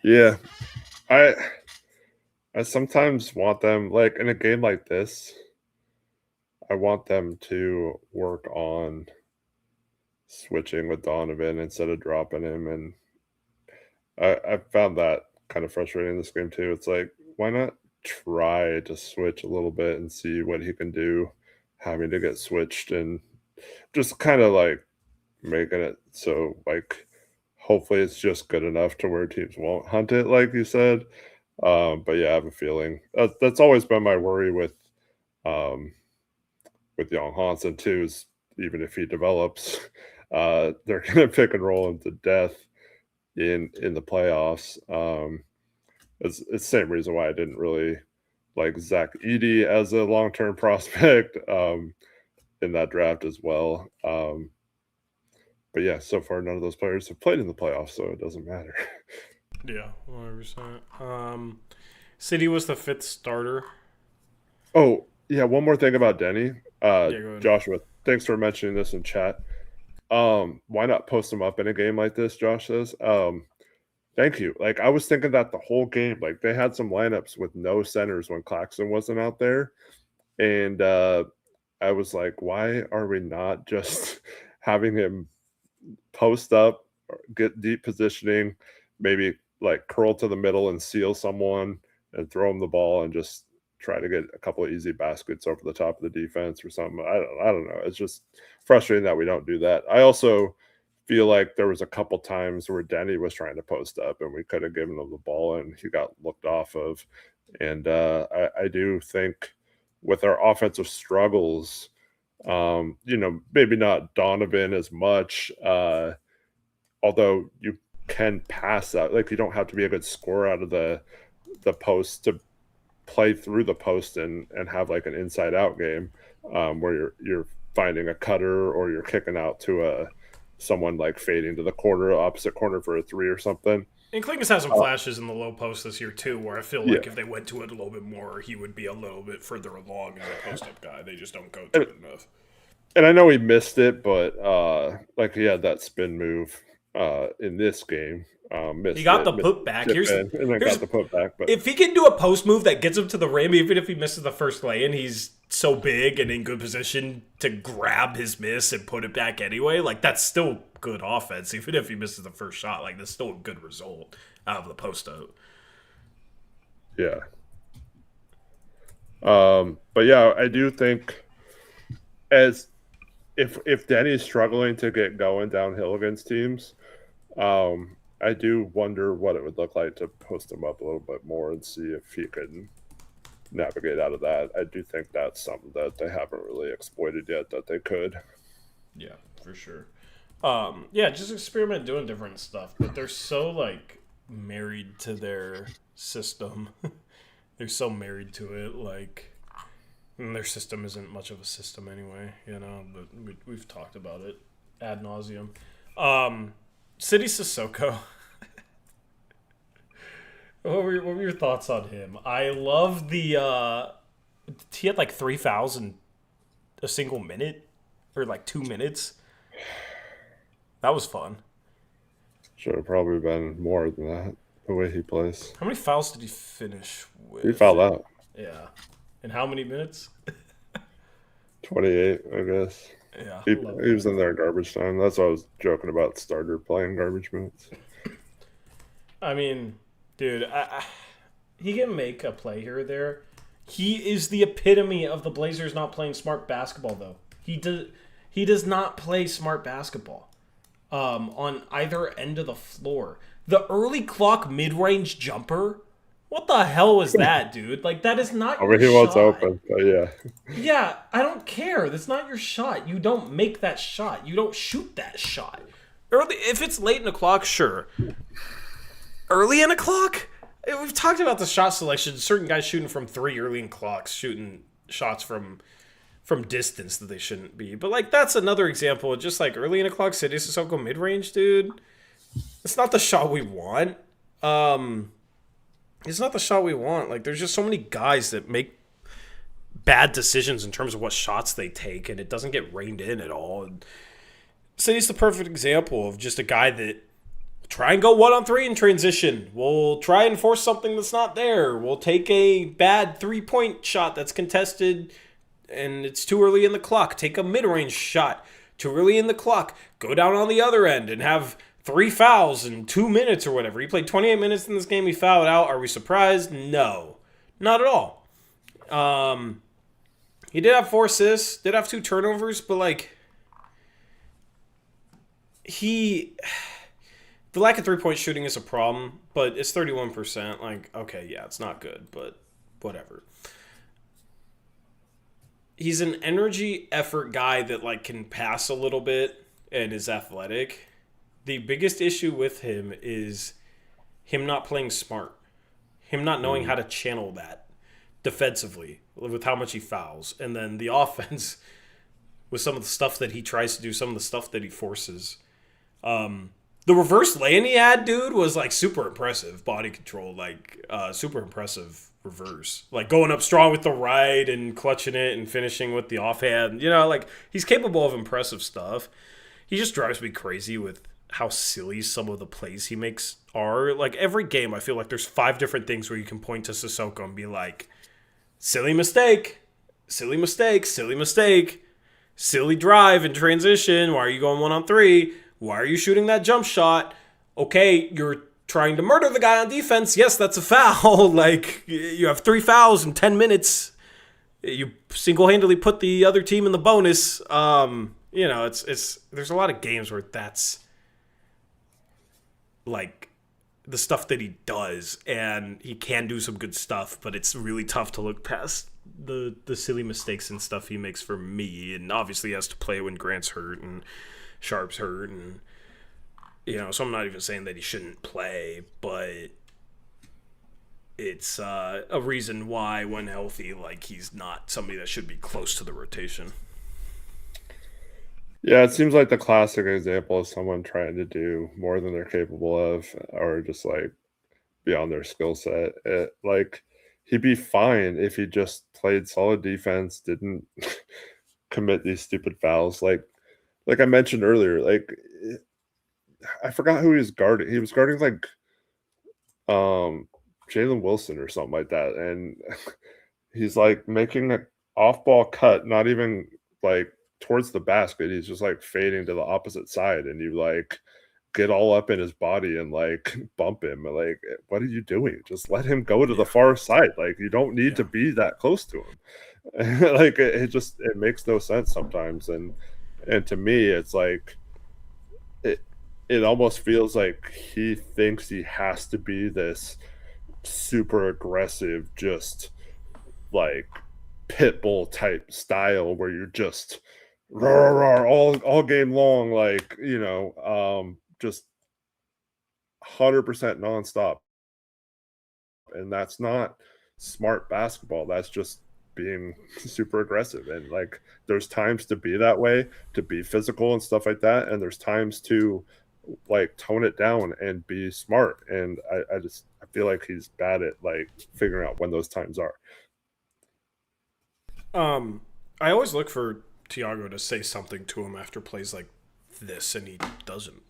Yeah. I sometimes want them, like, in a game like this, I want them to work on switching with Donovan instead of dropping him, and I found that kind of frustrating in this game too. It's like, why not try to switch a little bit and see what he can do, having to get switched, and just kind of like making it so, like, hopefully it's just good enough to where teams won't hunt it, like you said. But yeah, I have a feeling that's always been my worry with Young Hansen too, is even if he develops, they're gonna pick and roll him to death in the playoffs. It's the same reason why I didn't really like Zach Edey as a long-term prospect in that draft as well. But yeah, so far none of those players have played in the playoffs, so it doesn't matter.
Yeah, 100%. City was the 5th starter.
Oh, yeah, one more thing about Denny.
Go ahead.
Joshua, thanks for mentioning this in chat. Why not post him up in a game like this, Josh says. Thank you. Like, I was thinking that the whole game. Like, they had some lineups with no centers when Claxton wasn't out there. And I was like, why are we not just having him post up, get deep positioning, maybe like curl to the middle and seal someone and throw him the ball and just try to get a couple of easy baskets over the top of the defense or something. I don't know. It's just frustrating that we don't do that. I also feel like there was a couple times where Denny was trying to post up and we could have given him the ball and he got looked off of. And I do think with our offensive struggles, maybe not Donovan as much, although you can pass that. Like, you don't have to be a good scorer out of the post to play through the post and have like an inside out game where you're finding a cutter or you're kicking out to someone like fading to the opposite corner for a three or something.
And Klingus has some flashes in the low post this year too, where I feel like if they went to it a little bit more, he would be a little bit further along as a post-up guy. They just don't go to it enough.
And I know he missed it, but he had that spin move in this game.
He got the putback.
Got the putback. But
if he can do a post move that gets him to the rim, even if he misses the first lay, and he's so big and in good position to grab his miss and put it back anyway, like, that's still good offense. Even if he misses the first shot, like, that's still a good result out of the post out.
Yeah. But yeah, I do think if Denny's struggling to get going downhill against teams, I do wonder what it would look like to post him up a little bit more and see if he can navigate out of that. I do think that's something that they haven't really exploited yet that they could.
Yeah, for sure. Just experiment doing different stuff, but they're so, like, married to their system. They're so married to it, like, and their system isn't much of a system anyway, but we've talked about it ad nauseum. City Sissoko. What were your thoughts on him? I love he had like 3 fouls in a single minute, or like 2 minutes. That was fun.
Should have probably been more than that, the way he plays.
How many fouls did he finish with?
He fouled out.
Yeah. In how many minutes?
28, I guess.
Yeah.
He was in there in garbage time. That's why I was joking about starter playing garbage minutes.
I mean, dude, he can make a play here or there. He is the epitome of the Blazers not playing smart basketball, though. He does not play smart basketball on either end of the floor. The early clock mid-range jumper What the hell was that, dude? Like, that is not
I
your
mean, he was
shot.
open, but yeah.
Yeah, I don't care. That's not your shot. You don't make that shot. You don't shoot that shot. Early, if it's late in the clock, sure. Early in the clock? We've talked about the shot selection. Certain guys shooting from 3 early in clocks, shooting shots from distance that they shouldn't be. But, like, that's another example of just, like, early in the clock, City Sissoko mid-range, dude. It's not the shot we want. It's not the shot we want. Like, there's just so many guys that make bad decisions in terms of what shots they take, and it doesn't get reined in at all. And City's the perfect example of just a guy that will try and go 1-on-3 in transition. We'll try and force something that's not there. We'll take a bad 3-point shot that's contested and it's too early in the clock. Take a mid-range shot too early in the clock. Go down on the other end and have 3 fouls in 2 minutes or whatever. He played 28 minutes in this game. He fouled out. Are we surprised? No. Not at all. He did have 4 assists, did have 2 turnovers, but, like, the lack of 3-point shooting is a problem, but it's 31%. Like, okay, yeah, it's not good, but whatever. He's an energy effort guy that, like, can pass a little bit and is athletic. The biggest issue with him is him not playing smart. Him not knowing how to channel that defensively with how much he fouls. And then the offense with some of the stuff that he tries to do, some of the stuff that he forces. The reverse lane he had, dude, was, like, super impressive. Body control, like, super impressive reverse. Like, going up strong with the right and clutching it and finishing with the offhand. You know, like, he's capable of impressive stuff. He just drives me crazy with how silly some of the plays he makes are. Like, every game, I feel like there's 5 different things where you can point to Sissoko and be like, silly mistake, silly mistake, silly mistake, silly drive in transition. Why are you going 1-on-3? Why are you shooting that jump shot? Okay, you're trying to murder the guy on defense. Yes, that's a foul. Like, you have 3 fouls in 10 minutes. You single-handedly put the other team in the bonus. You know, it's there's a lot of games where that's, like, the stuff that he does, and he can do some good stuff, but it's really tough to look past the silly mistakes and stuff he makes for me. And obviously he has to play when Grant's hurt and Sharp's hurt, and, you know, so I'm not even saying that he shouldn't play, but it's a reason why, when healthy, like, he's not somebody that should be close to the rotation.
Yeah, it seems like the classic example of someone trying to do more than they're capable of, or just, like, beyond their skill set. Like, he'd be fine if he just played solid defense, didn't commit these stupid fouls. Like I mentioned earlier, like, I forgot who he was guarding. He was guarding, like, Jalen Wilson or something like that, and he's, like, making an off-ball cut, not even, like, towards the basket. He's just, like, fading to the opposite side, and you, like, get all up in his body and, like, bump him. Like, what are you doing? Just let him go to the far side. Like, you don't need to be that close to him. Like, it just, it makes no sense sometimes. And to me, it's like, it almost feels like he thinks he has to be this super aggressive, just, like, pit bull type style where you're just roar, roar, all game long, like, you know, just 100% nonstop. And that's not smart basketball. That's just being super aggressive. And, like, there's times to be that way, to be physical and stuff like that, and there's times to, like, tone it down and be smart. And I feel like he's bad at, like, figuring out when those times are.
I always look for Thiago to say something to him after plays like this, and he doesn't.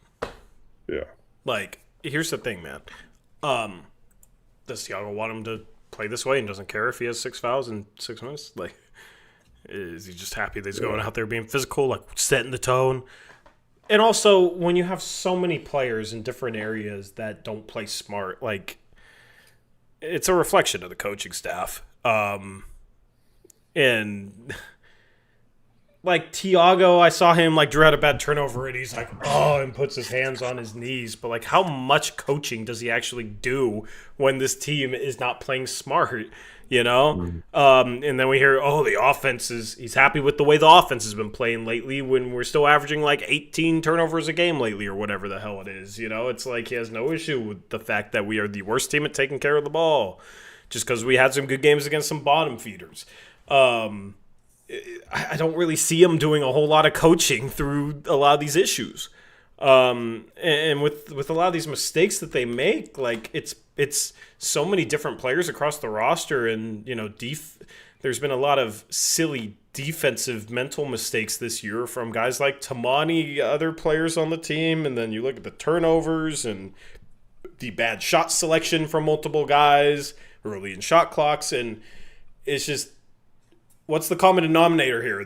Yeah.
Like, here's the thing, man. Does Thiago want him to play this way and doesn't care if he has 6 fouls in 6 minutes? Like, is he just happy that he's going out there being physical, like, setting the tone? And also, when you have so many players in different areas that don't play smart, like, it's a reflection of the coaching staff. And like Thiago, I saw him like drew out a bad turnover and he's like, oh, and puts his hands on his knees. But like, how much coaching does he actually do when this team is not playing smart? You know? And then we hear, oh, the offense he's happy with the way the offense has been playing lately when we're still averaging like 18 turnovers a game lately or whatever the hell it is. You know, it's like he has no issue with the fact that we are the worst team at taking care of the ball just because we had some good games against some bottom feeders. I don't really see him doing a whole lot of coaching through a lot of these issues. And with a lot of these mistakes that they make, like it's so many different players across the roster, and you know, there's been a lot of silly defensive mental mistakes this year from guys like Tamani, other players on the team, and then you look at the turnovers and the bad shot selection from multiple guys early in shot clocks, and it's just, what's the common denominator here?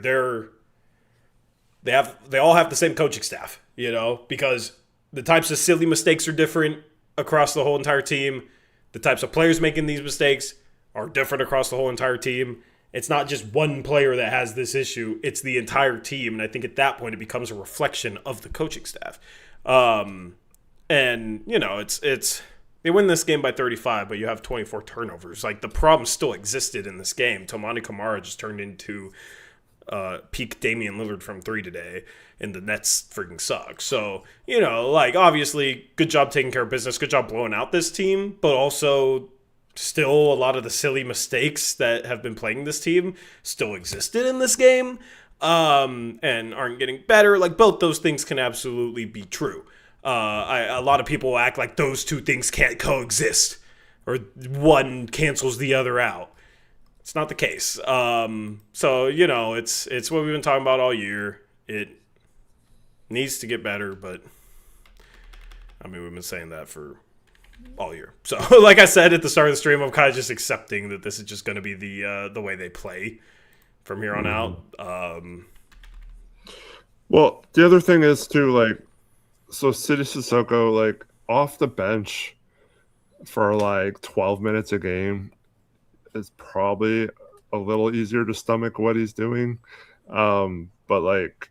They all have the same coaching staff, you know, because the types of silly mistakes are different across the whole entire team. The types of players making these mistakes are different across the whole entire team. It's not just one player that has this issue, it's the entire team. And I think at that point it becomes a reflection of the coaching staff. And, you know, it's they win this game by 35, but you have 24 turnovers. Like, the problem still existed in this game. Tomani Kamara just turned into peak Damian Lillard from 3 today, and the Nets freaking suck. So, you know, like, obviously, good job taking care of business, good job blowing out this team, but also still a lot of the silly mistakes that have been plaguing this team still existed in this game, and aren't getting better. Like, both those things can absolutely be true. A lot of people act like those two things can't coexist, or one cancels the other out. It's not the case. So, you know, it's what we've been talking about all year. It needs to get better, but I mean, we've been saying that for all year. So, like I said at the start of the stream, I'm kind of just accepting that this is just going to be the way they play from here on out.
Well, the other thing is too, like, so City Sissoko, like, off the bench for like 12 minutes a game is probably a little easier to stomach what he's doing. But like,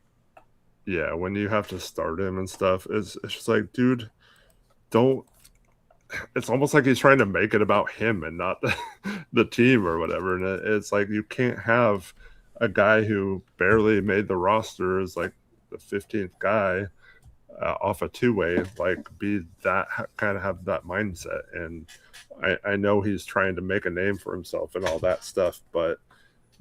yeah, when you have to start him and stuff, it's just like, dude, don't. It's almost like he's trying to make it about him and not the team or whatever. And it's like, you can't have a guy who barely made the roster as like the 15th guy off a two-way, like, be that kind of have that mindset. And I know he's trying to make a name for himself and all that stuff, but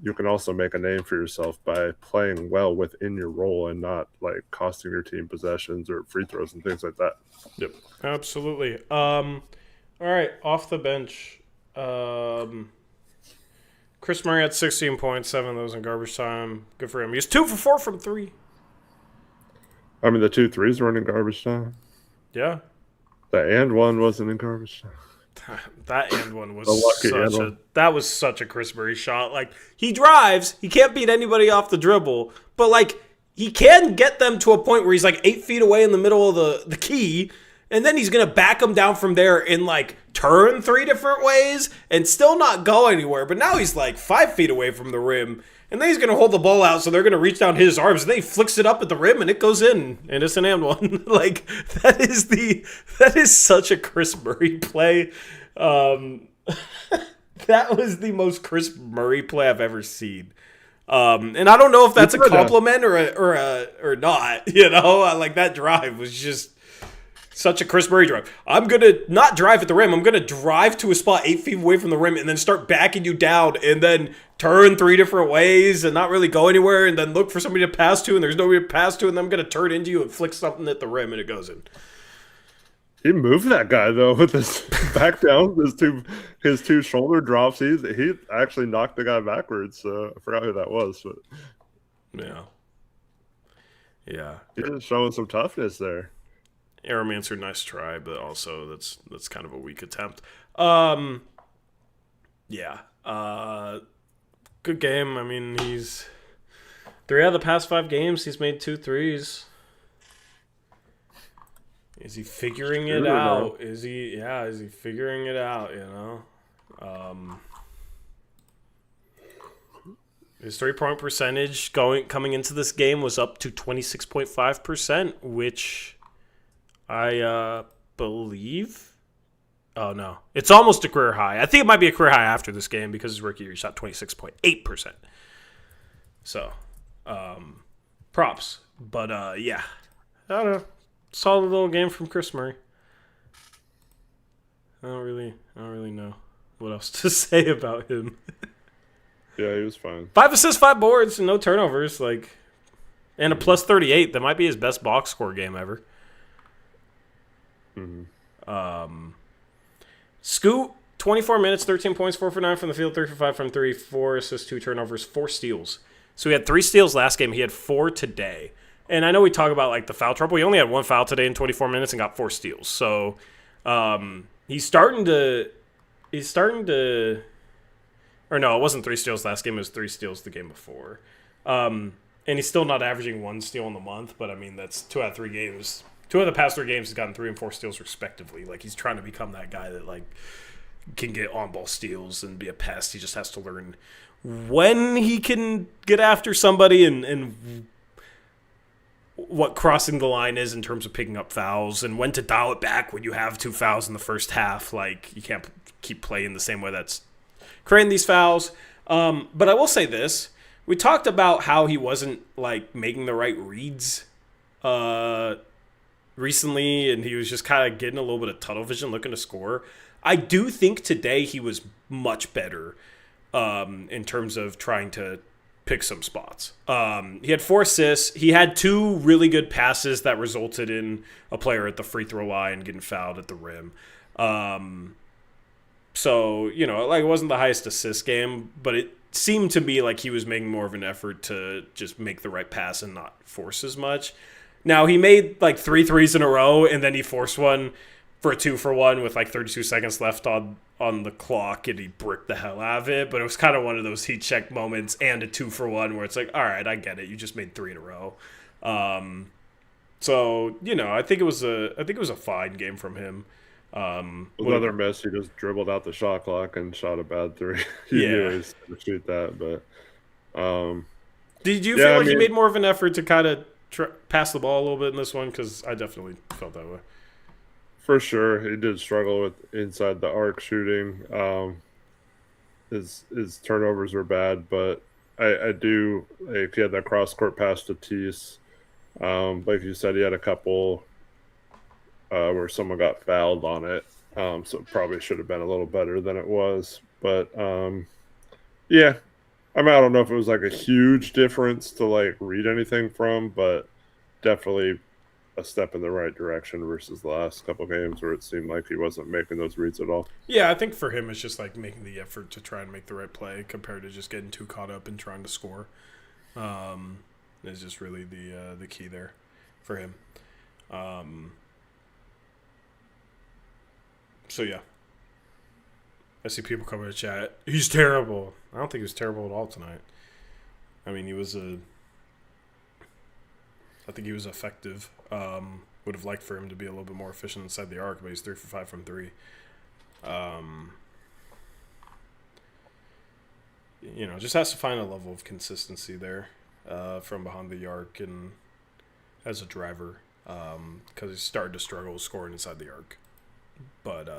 you can also make a name for yourself by playing well within your role and not like costing your team possessions or free throws and things like that.
Yep, absolutely. All right, off the bench, Chris Murray had 16 points, 7 of those in garbage time. Good for him. He was 2 for 4 from 3.
I mean, the 2 threes were in garbage time.
Yeah.
The and one wasn't in garbage time.
That and one was such a Chris Murray shot. Like, he drives, he can't beat anybody off the dribble, but like, he can get them to a point where he's like 8 feet away in the middle of the key, and then he's gonna back them down from there and like turn 3 different ways and still not go anywhere. But now he's like 5 feet away from the rim, and then he's gonna hold the ball out, so they're gonna reach down his arms, and then he flicks it up at the rim, and it goes in, and it's an and one. Like, that is such a Chris Murray play. That was the most Chris Murray play I've ever seen. And I don't know if that's a compliment or not. You know, like, that drive was just such a Chris Murray drive. I'm going to not drive at the rim. I'm going to drive to a spot 8 feet away from the rim and then start backing you down and then turn 3 different ways and not really go anywhere and then look for somebody to pass to and there's nobody to pass to and then I'm going to turn into you and flick something at the rim and it goes in.
He moved that guy though with his back down, his two shoulder drops. He actually knocked the guy backwards. I forgot who that was, but
yeah,
he's showing some toughness there.
Aeromancer, nice try, but also that's kind of a weak attempt. Good game. I mean, he's 3 out of the past 5 games. He's made 2 threes. Is he figuring it out? Is he figuring it out, you know? His 3-point percentage coming into this game was up to 26.5%, which I believe. Oh no, it's almost a career high. I think it might be a career high after this game because his rookie year shot 26.8%. So, props. But yeah, I don't know. Solid little game from Chris Murray. I don't really know what else to say about him.
Yeah, he was fine.
5 assists, 5 boards, and no turnovers. And a plus 38. That might be his best box score game ever.
Mm-hmm.
Scoot, 24 minutes, 13 points, 4 for 9 from the field, 3 for 5 from 3, 4 assists, 2 turnovers, 4 steals. So he had 3 steals last game. He had 4 today. And I know we talk about the foul trouble. He only had 1 foul today in 24 minutes and got 4 steals. So he's starting to. Or no, it wasn't 3 steals last game. It was 3 steals the game before. And he's still not averaging 1 steal in the month. But, I mean, that's 2 out of 3 games. 2 of the past 3 games, he's gotten 3 and 4 steals respectively. He's trying to become that guy that, can get on-ball steals and be a pest. He just has to learn when he can get after somebody and what crossing the line is in terms of picking up fouls and when to dial it back when you have 2 fouls in the first half. You can't keep playing the same way that's creating these fouls. But I will say this. We talked about how he wasn't, making the right reads recently, and he was just kind of getting a little bit of tunnel vision looking to score. I do think today he was much better in terms of trying to pick some spots. He had 4 assists. He had 2 really good passes that resulted in a player at the free throw line getting fouled at the rim. So, it wasn't the highest assist game, but it seemed to me like he was making more of an effort to just make the right pass and not force as much. Now, he made 3 threes in a row, and then he forced one for a 2-for-1 with 32 seconds left on the clock, and he bricked the hell out of it. But it was kind of one of those heat check moments and a 2-for-1 where it's all right, I get it. You just made 3 in a row. So, I think it was a fine game from him.
Another miss, he just dribbled out the shot clock and shot a bad 3. He knew he was going to shoot that, but
did you feel he made more of an effort to kind of pass the ball a little bit in this one? Because I definitely felt that way.
For sure, he did struggle with inside the arc shooting. His turnovers were bad, but I do he had that cross court pass to Tease. Like you said, he had a couple where someone got fouled on it, so it probably should have been a little better than it was. But yeah, I don't know if it was a huge difference to read anything from, but definitely a step in the right direction versus the last couple games where it seemed like he wasn't making those reads at all.
Yeah, I think for him it's just making the effort to try and make the right play compared to just getting too caught up in trying to score. Is just really the key there for him. So yeah, I see people coming to chat. He's terrible. I don't think he was terrible at all tonight. I mean, I think he was effective. Would have liked for him to be a little bit more efficient inside the arc, but he's 3 for 5 from 3. Just has to find a level of consistency there from behind the arc and as a driver because he's starting to struggle scoring inside the arc. But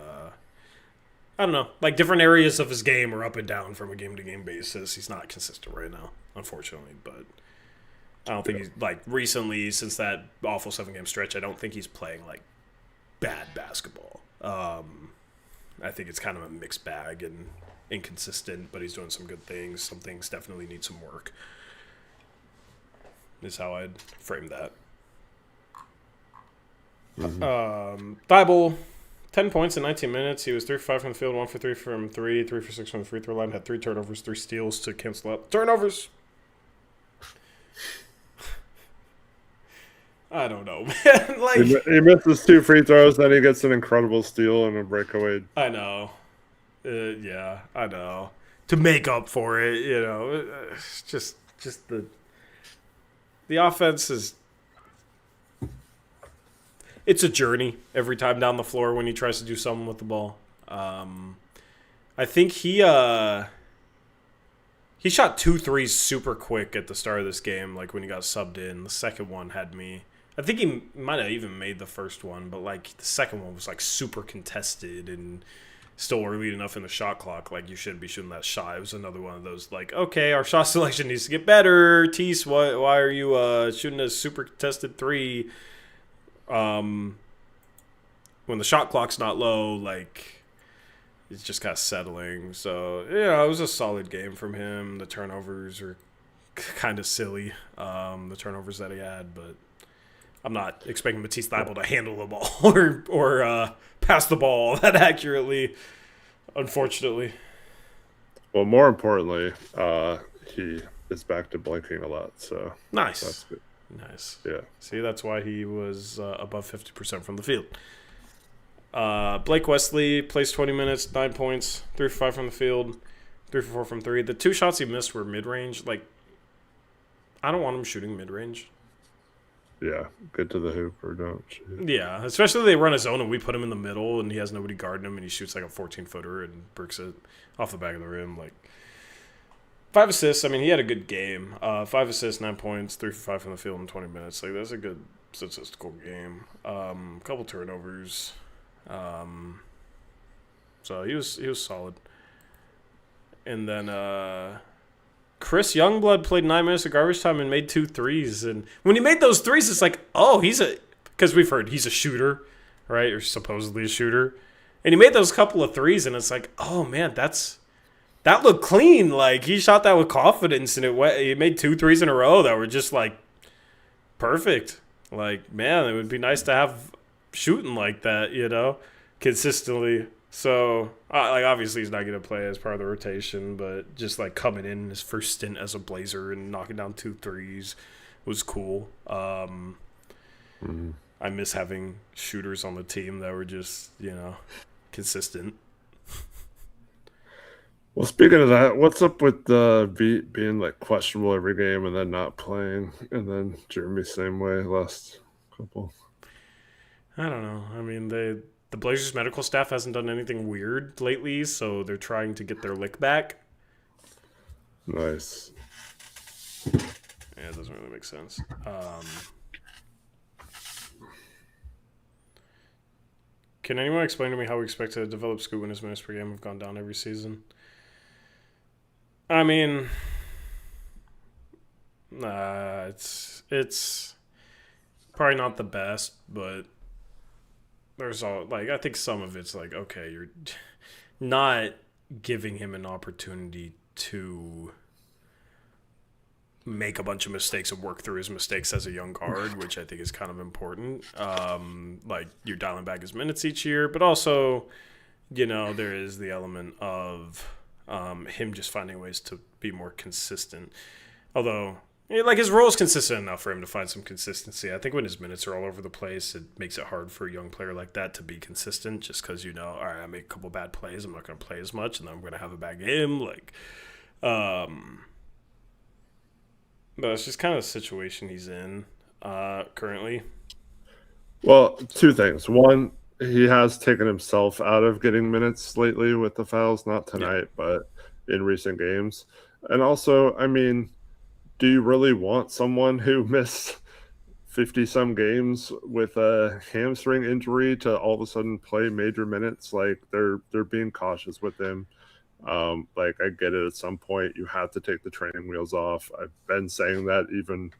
I don't know. Different areas of his game are up and down from a game-to-game basis. He's not consistent right now, unfortunately, but I don't think he's recently since that awful 7-game stretch. I don't think he's playing bad basketball. I think it's kind of a mixed bag and inconsistent, but he's doing some good things. Some things definitely need some work. Is how I'd frame that.
Mm-hmm.
Thibault, 10 points in 19 minutes. He was 3 for 5 from the field, 1 for 3 from 3, 3 for 6 from the free throw line. Had 3 turnovers, 3 steals to cancel out turnovers. I don't know, man.
He misses 2 free throws, then he gets an incredible steal and a breakaway.
I know. Yeah, I know. To make up for it, it's just the offense is. It's a journey every time down the floor when he tries to do something with the ball. I think he He shot 2 threes super quick at the start of this game, like when he got subbed in. The second one had me. I think he might have even made the first one, but like the second one was like super contested and still early enough in the shot clock. Like you shouldn't be shooting that shot. It was another one of those like, okay, our shot selection needs to get better. Tease, why are you shooting a super contested three? When the shot clock's not low, like it's just kind of settling. So yeah, it was a solid game from him. The turnovers are kind of silly. The turnovers that he had, but I'm not expecting Matisse Thybulle to handle the ball or pass the ball that accurately, unfortunately.
Well, more importantly, he is back to blinking a lot. So
nice.
That's good.
Nice.
Yeah.
See, that's why he was above 50% from the field. Blake Wesley plays 20 minutes, 9 points, 3 for 5 from the field, 3 for 4 from 3. The 2 shots he missed were mid-range. Like, I don't want him shooting mid-range.
Yeah, get to the hoop or don't shoot.
Yeah, especially they run a zone and we put him in the middle and he has nobody guarding him and he shoots like a 14-footer and bricks it off the back of the rim. Like 5 assists. I mean, he had a good game. 5 assists, 9 points, 3 for 5 from the field in 20 minutes. Like that's a good statistical game. Couple turnovers. So he was solid. And then Chris Youngblood played 9 minutes of garbage time and made 2 threes. And when he made those threes, it's like, oh, because we've heard he's a shooter, right? Or supposedly a shooter. And he made those couple of threes, and it's like, oh, man, that looked clean. Like, he shot that with confidence, and he made 2 threes in a row that were just, like, perfect. Like, man, it would be nice to have shooting like that, consistently. So, like, obviously he's not going to play as part of the rotation, but just, like, coming in his first stint as a Blazer and knocking down 2 threes was cool. I miss having shooters on the team that were just, consistent.
Well, speaking of that, what's up with being, like, questionable every game and then not playing? And then Jeremy, same way, last couple.
I don't know. I mean, the Blazers medical staff hasn't done anything weird lately, so they're trying to get their lick back.
Nice.
Yeah, it doesn't really make sense. Can anyone explain to me how we expect to develop Scoot when his minutes per game have gone down every season? I mean, it's probably not the best, but there's I think some of it's like, okay, you're not giving him an opportunity to make a bunch of mistakes and work through his mistakes as a young guard, which I think is kind of important. Like, you're dialing back his minutes each year, but also, there is the element of him just finding ways to be more consistent. Although, his role is consistent enough for him to find some consistency. I think when his minutes are all over the place, it makes it hard for a young player like that to be consistent just because, all right, I make a couple bad plays, I'm not going to play as much, and then I'm going to have a bad game. But it's just kind of the situation he's in currently.
Well, 2 things. One, he has taken himself out of getting minutes lately with the fouls, not tonight, but in recent games. And also, I mean, do you really want someone who missed 50-some games with a hamstring injury to all of a sudden play major minutes? Like, they're being cautious with him. I get it, at some point you have to take the training wheels off. I've been saying that even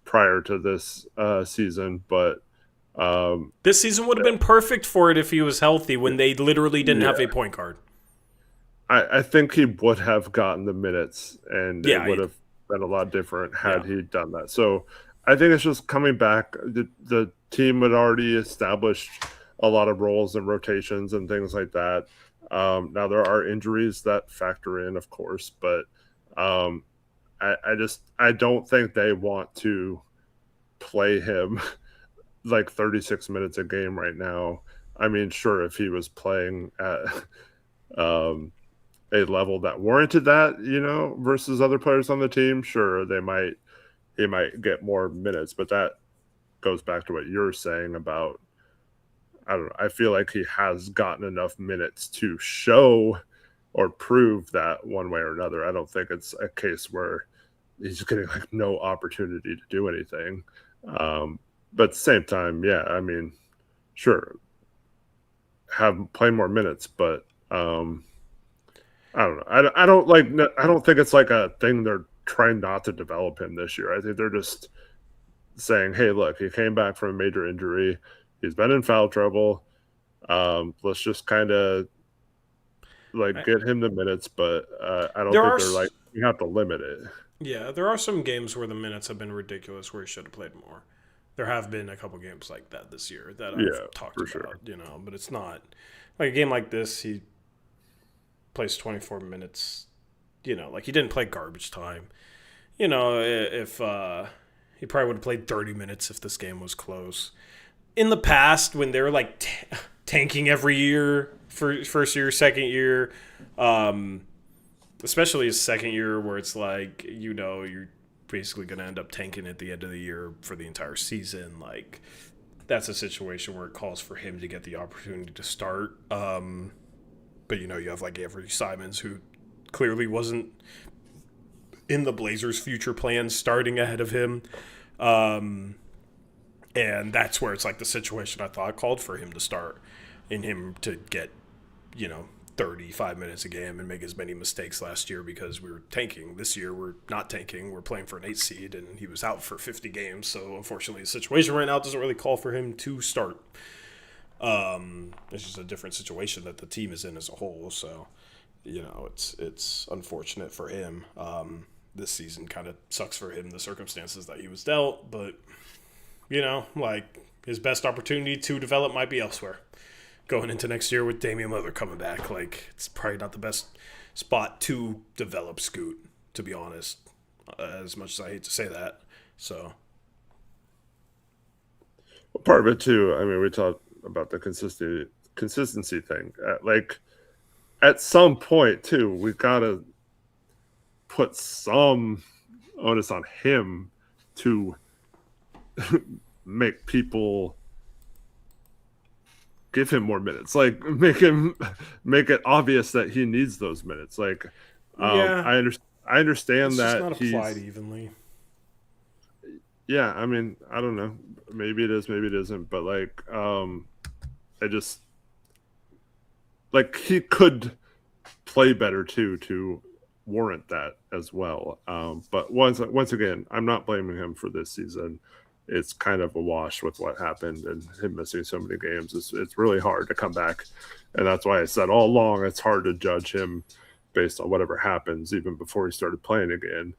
prior to this season, but
this season would have been perfect for it if he was healthy when they literally didn't have a point guard.
I think he would have gotten the minutes, and it would have been a lot different had he done that. So I think it's just coming back. The team had already established a lot of roles and rotations and things like that. Now there are injuries that factor in, of course, but I don't think they want to play him like 36 minutes a game right now. I mean, sure, if he was playing at a level that warranted that, versus other players on the team, sure, he might get more minutes, but that goes back to what you're saying about, I don't know, I feel like he has gotten enough minutes to show or prove that one way or another. I don't think it's a case where he's getting like no opportunity to do anything. But at the same time, yeah, I mean, sure, play more minutes, but I don't know. I don't think it's like a thing they're trying not to develop him this year. I think they're just saying, hey, look, he came back from a major injury. He's been in foul trouble. Let's just kind of like get him the minutes, but I don't think they're like, you have to limit it.
Yeah, there are some games where the minutes have been ridiculous where he should have played more. There have been a couple games like that this year that I've talked about,
sure.
But it's not like a game like this. He plays 24 minutes, like he didn't play garbage time. If he probably would have played 30 minutes if this game was close. In the past, when they were like tanking every year for first year, second year, especially his second year, where it's like, you're basically going to end up tanking at the end of the year for the entire season. Like, that's a situation where it calls for him to get the opportunity to start. But, you have like Avery Simons, who clearly wasn't in the Blazers' future plans starting ahead of him. And that's where it's like the situation I thought called for him to start and him to get, 35 minutes a game and make as many mistakes last year because we were tanking. This year we're not tanking. We're playing for an 8 seed, and he was out for 50 games. So unfortunately, the situation right now doesn't really call for him to start. It's just a different situation that the team is in as a whole. So, it's unfortunate for him. This season kind of sucks for him, the circumstances that he was dealt, but like his best opportunity to develop might be elsewhere. Going into next year with Damian Lillard coming back, like it's probably not the best spot to develop Scoot, to be honest, as much as I hate to say that. So
part of it too, I mean, we talked about the consistency thing. Like at some point too, we've got to put some onus on him to make people give him more minutes, like make it obvious that he needs those minutes. Like, I understand
it's
that
just not applied evenly.
Yeah, I mean, I don't know. Maybe it is, maybe it isn't. But like, I just like he could play better too to warrant that as well. But once again, I'm not blaming him for this season. It's kind of a wash with what happened and him missing so many games. It's really hard to come back. And that's why I said all along, it's hard to judge him based on whatever happens, even before he started playing again.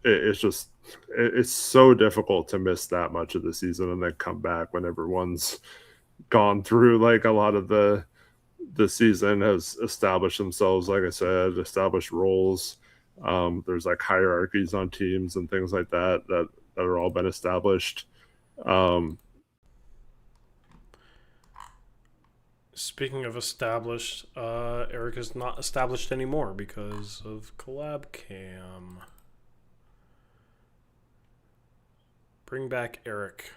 It's so difficult to miss that much of the season and then come back when everyone's gone through like a lot of the season, has established themselves, like I said, established roles. There's like hierarchies on teams and things like that are all been established.
Speaking of established, Eric is not established anymore because of Collab Cam. Bring back Eric.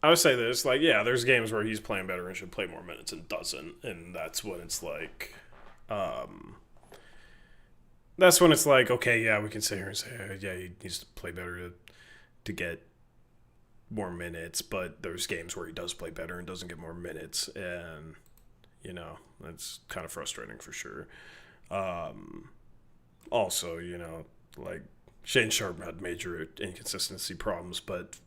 I would say this, like, yeah, there's games where he's playing better and should play more minutes and doesn't, and that's when it's like, okay, yeah, we can sit here and say, yeah, he needs to play better to get more minutes, but there's games where he does play better and doesn't get more minutes, and, that's kind of frustrating for sure. Also, like, Shane Sharp had major inconsistency problems, but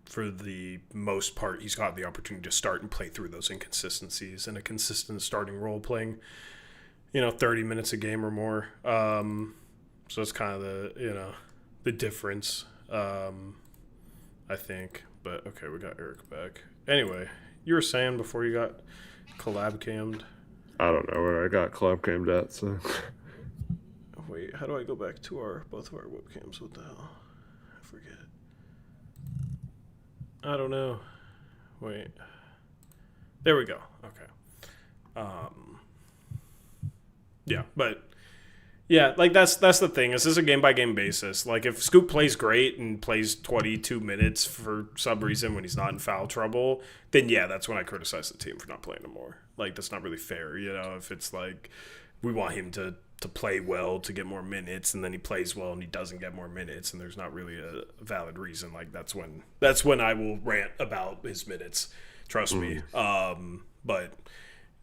for the most part, he's got the opportunity to start and play through those inconsistencies in a consistent starting role, playing 30 minutes a game or more. So it's kind of the difference, I think. But okay, we got Eric back. Anyway, you were saying before you got collab cammed.
I don't know where I got collab cammed at. So
wait, how do I go back to both of our webcams? What the hell? I forget. I don't know. Wait. There we go. Okay. Yeah, but Yeah, like that's the thing. This is a game by game basis. Like if Scoot plays great and plays 22 minutes for some reason when he's not in foul trouble, then yeah, that's when I criticize the team for not playing him more. Like that's not really fair, if it's like we want him to play well to get more minutes and then he plays well and he doesn't get more minutes and there's not really a valid reason. Like that's when I will rant about his minutes. Trust me. But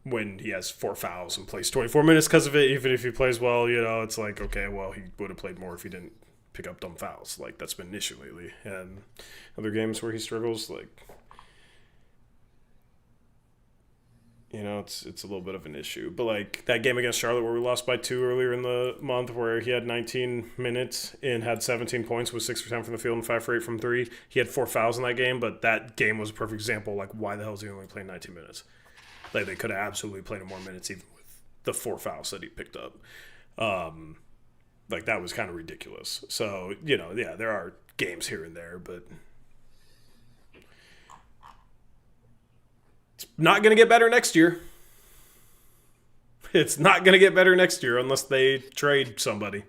when he has 4 fouls and plays 24 minutes because of it, even if he plays well, it's like, okay, well, he would have played more if he didn't pick up dumb fouls. Like, that's been an issue lately. And other games where he struggles, like, it's a little bit of an issue. But, like, that game against Charlotte where we lost by 2 earlier in the month where he had 19 minutes and had 17 points with 6 for 10 from the field and 5 for 8 from 3. He had 4 fouls in that game, but that game was a perfect example, like, why the hell is he only playing 19 minutes? Like, they could have absolutely played him more minutes even with the 4 fouls that he picked up. Like, that was kind of ridiculous. So, yeah, there are games here and there, but it's not going to get better next year. It's not going to get better next year unless they trade somebody.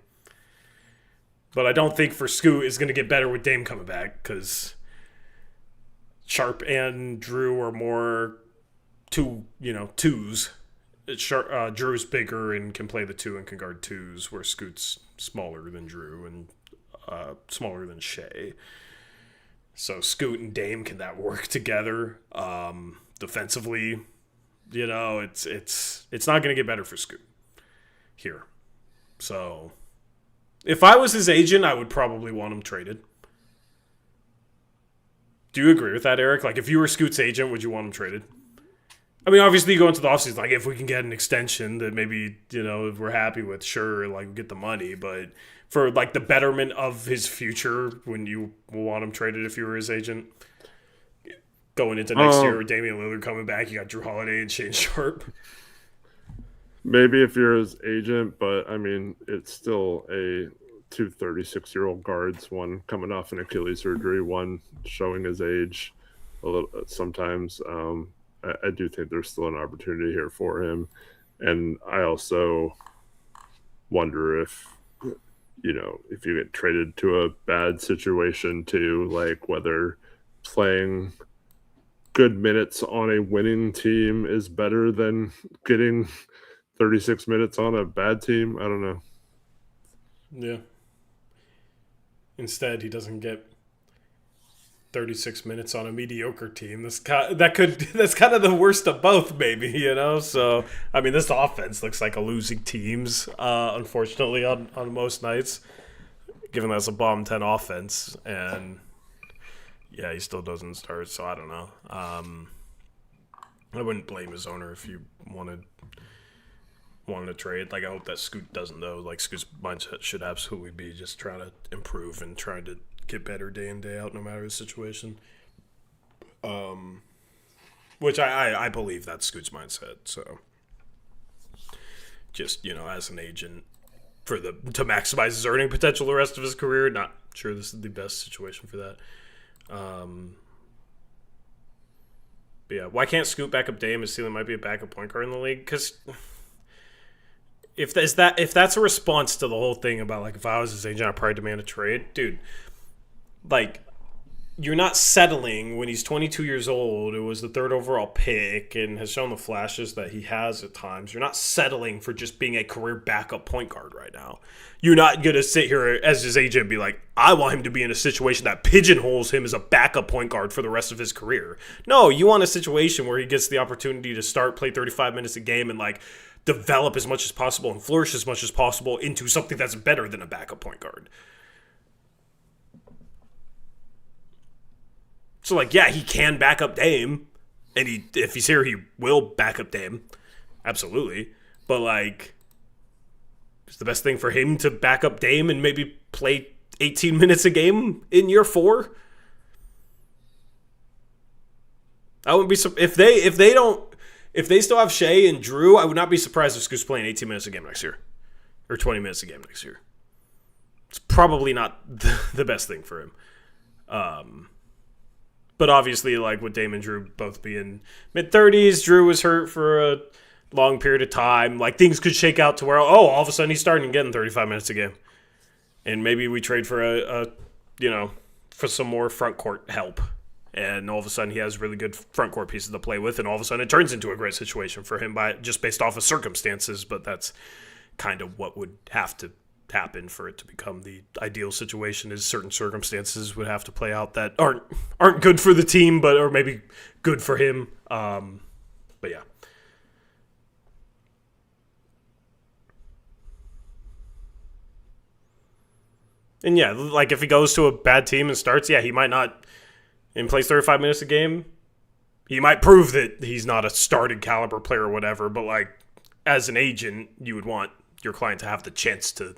But I don't think for Scoot is going to get better with Dame coming back because Sharp and Drew are more twos. Drew's bigger and can play the 2 and can guard 2s, where Scoot's smaller than Drew and smaller than Shea. So Scoot and Dame, can that work together? Defensively, it's not going to get better for Scoot here. So if I was his agent, I would probably want him traded. Do you agree with that, Eric? Like, if you were Scoot's agent, would you want him traded? I mean, obviously, you go into the offseason, like, if we can get an extension that maybe, if we're happy with, sure, like, get the money. But for, like, the betterment of his future, when you want him traded if you were his agent? Going into next year with Damian Lillard coming back, you got Drew Holiday and Shane Sharp.
Maybe if you're his agent, but, I mean, it's still two 36-year-old guards, one coming off an Achilles surgery, one showing his age a little sometimes. I do think there's still an opportunity here for him. And I also wonder if you get traded to a bad situation too, like whether playing good minutes on a winning team is better than getting 36 minutes on a bad team. I don't know.
Yeah. Instead, he doesn't get 36 minutes on a mediocre team. That's kind of the worst of both, maybe, So, I mean, this offense looks like a losing team's, unfortunately, on most nights, given that's a bottom 10 offense. And, yeah, he still doesn't start, so I don't know. I wouldn't blame his owner if you wanted to trade. Like, I hope that Scoot doesn't, though. Like, Scoot's mindset should absolutely be just trying to improve and trying to get better day in, day out, no matter the situation. Which I believe that's Scoot's mindset. So, just, as an agent, to maximize his earning potential the rest of his career, not sure this is the best situation for that. But yeah, why can't Scoot back up Dame? His ceiling might be a backup point guard in the league. Because if that's a response to the whole thing about, like, if I was his agent, I'd probably demand a trade, dude. Like, you're not settling when he's 22 years old. It was the 3rd overall pick and has shown the flashes that he has at times. You're not settling for just being a career backup point guard right now. You're not going to sit here as his agent and be like, I want him to be in a situation that pigeonholes him as a backup point guard for the rest of his career. No, you want a situation where he gets the opportunity to start, play 35 minutes a game, and, like, develop as much as possible and flourish as much as possible into something that's better than a backup point guard. So, like, yeah, he can back up Dame, and if he's here, he will back up Dame. Absolutely. But, like, it's the best thing for him to back up Dame and maybe play 18 minutes a game in year 4. I wouldn't be if they still have Shea and Drew, I would not be surprised if Scoot's playing 18 minutes a game next year. Or 20 minutes a game next year. It's probably not the best thing for him. But obviously, like, with Dame and Drew both being mid-30s, Drew was hurt for long period of time. Like, things could shake out to where, all of a sudden he's starting to get in 35 minutes a game. And maybe we trade for for some more front court help. And all of a sudden he has really good front court pieces to play with, and all of a sudden it turns into a great situation for him just based off of circumstances. But that's kind of what would have to happen for it to become the ideal situation, is certain circumstances would have to play out that aren't good for the team, or maybe good for him. But yeah. And yeah, like if he goes to a bad team and starts, he might not and plays 35 minutes a game. He might prove that he's not a starting caliber player or whatever, but like as an agent, you would want your client to have the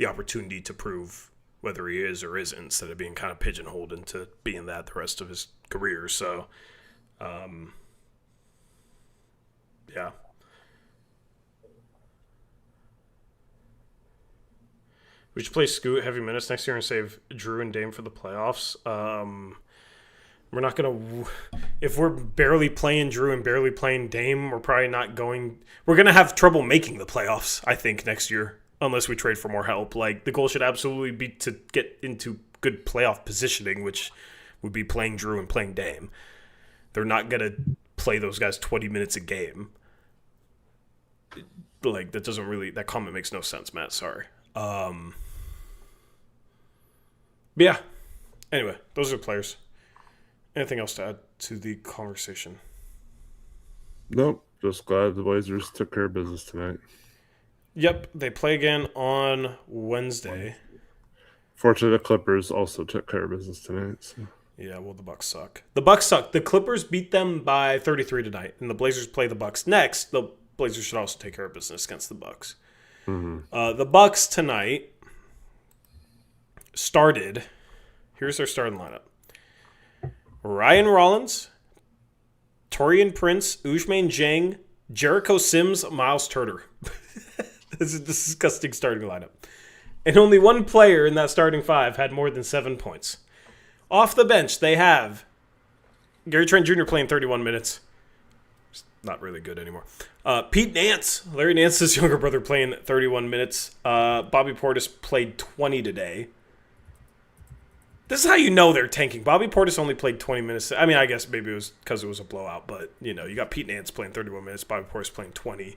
opportunity to prove whether he is or isn't, instead of being kind of pigeonholed into being that the rest of his career. So, yeah. We should play Scoot heavy minutes next year and save Drew and Dame for the playoffs. We're not going to... If we're barely playing Drew and barely playing Dame, we're probably not going... We're going to have trouble making the playoffs, I think, next year, unless we trade for more help. Like, the goal should absolutely be to get into good playoff positioning, which would be playing Drew and playing Dame. They're not going to play those guys 20 minutes a game. Like, that doesn't really... That comment makes no sense, Matt. Sorry. Yeah. Anyway, those are players. Anything else to add to the conversation?
Nope. Just glad the Blazers took care of business tonight.
Yep. They play again on Wednesday.
Fortunately, the Clippers also took care of business tonight. So.
Yeah, well, the Bucks suck. The Bucks suck. The Clippers beat them by 33 tonight, and the Blazers play the Bucks next. The Blazers should also take care of business against the Bucks. Mm-hmm. The Bucks tonight started. Here's their starting lineup: Ryan Rollins, Torian Prince, Ousmane Dieng, Jericho Sims, Miles Turner. This is a disgusting starting lineup. And only one player in that starting five had more than 7 points. Off the bench, they have Gary Trent Jr. playing 31 minutes. It's not really good anymore. Pete Nance, Larry Nance's younger brother, playing 31 minutes. Bobby Portis played 20 today. This is how you know they're tanking. Bobby Portis only played 20 minutes. I mean, I guess maybe it was because it was a blowout, but, you got Pete Nance playing 31 minutes, Bobby Portis playing 20.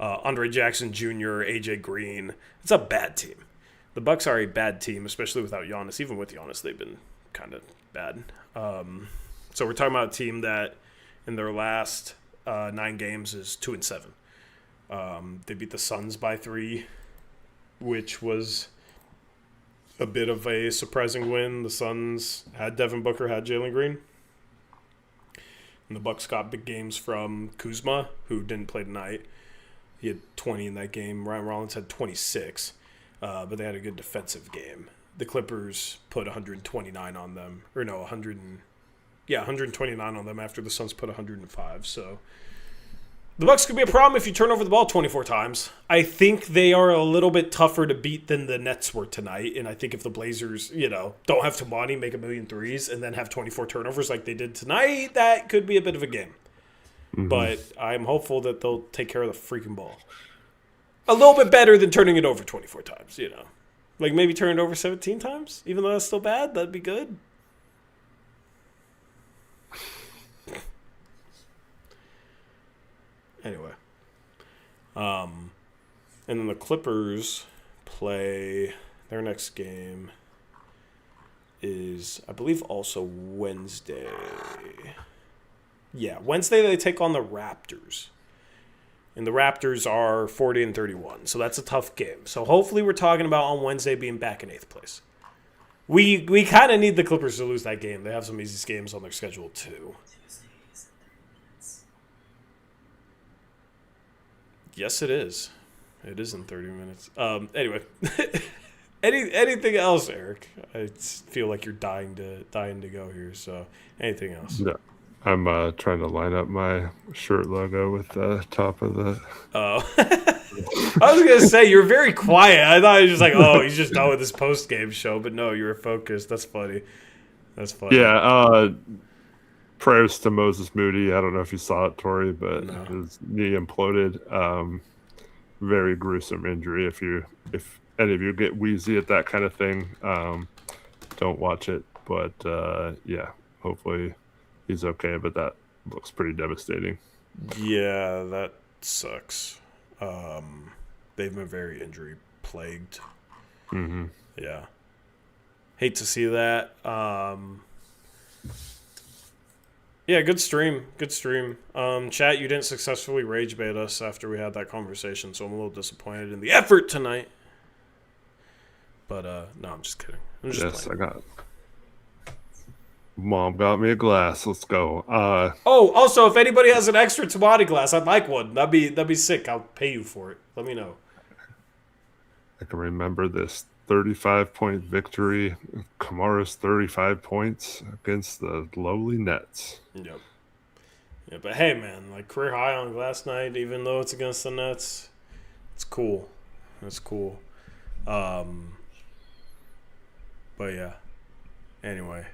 Andre Jackson Jr., AJ Green. It's a bad team. The Bucks are a bad team, especially without Giannis. Even with Giannis, they've been kind of bad. So we're talking about a team that in their last 9 games is 2-7. They beat the Suns by 3, which was a bit of a surprising win. The Suns had Devin Booker, had Jalen Green. And the Bucks got big games from Kuzma, who didn't play tonight. He had 20 in that game. Ryan Rollins had 26. But they had a good defensive game. The Clippers put 129 on them. Or no, 129 on them after the Suns put 105. So the Bucks could be a problem if you turn over the ball 24 times. I think they are a little bit tougher to beat than the Nets were tonight. And I think if the Blazers, don't have Tamani make 1,000,000 threes and then have 24 turnovers like they did tonight, that could be a bit of a game. Mm-hmm. But I'm hopeful that they'll take care of the freaking ball. A little bit better than turning it over 24 times, Like maybe turn it over 17 times, even though that's still bad. That'd be good. Anyway. And then the Clippers play, their next game is, I believe, also Wednesday. Yeah, Wednesday they take on the Raptors. And the Raptors are 40-31, so that's a tough game. So hopefully we're talking about on Wednesday being back in 8th place. We kind of need the Clippers to lose that game. They have some easy games on their schedule too. Yes, it is. It is in 30 minutes. Anyway, anything else, Eric? I feel like you're dying to go here. So anything else?
No. I'm trying to line up my shirt logo with the top of the...
Oh. I was going to say, you're very quiet. I thought you were just like, he's just done with his post-game show. But no, you were focused. That's funny.
Yeah, prayers to Moses Moody. I don't know if you saw it, Tori, but
No.
his knee imploded. Very gruesome injury. If any of you get wheezy at that kind of thing, don't watch it. But yeah, hopefully he's okay. But that looks pretty devastating.
Yeah, that sucks. They've been very injury plagued.
Mm-hmm.
Yeah. Hate to see that. Yeah, good stream. Good stream. Chat, you didn't successfully rage bait us after we had that conversation, so I'm a little disappointed in the effort tonight. But no, I'm just kidding. I'm just playing.
I got. Mom got me a glass. Let's go.
Oh, also, if anybody has an extra Tamati glass, I'd like one. That'd be sick. I'll pay you for it. Let me know.
I can remember this 35-point victory. Kamara's 35 points against the lowly Nets.
Yep. Yeah, but hey, man, like career high on glass night, even though it's against the Nets, it's cool. That's cool. But yeah. Anyway,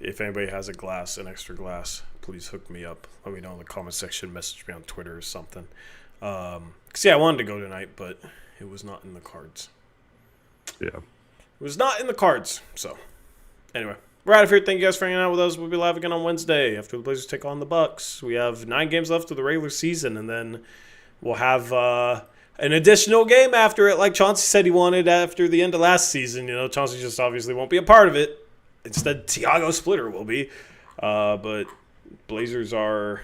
if anybody has an extra glass, please hook me up. Let me know in the comment section. Message me on Twitter or something. 'Cause yeah, I wanted to go tonight, but it was not in the cards.
Yeah.
It was not in the cards. So, anyway, we're out of here. Thank you guys for hanging out with us. We'll be live again on Wednesday after the Blazers take on the Bucks. We have 9 games left of the regular season, and then we'll have an additional game after it, like Chauncey said he wanted after the end of last season. You know, Chauncey just obviously won't be a part of it. Instead, Tiago Splitter will be. But Blazers are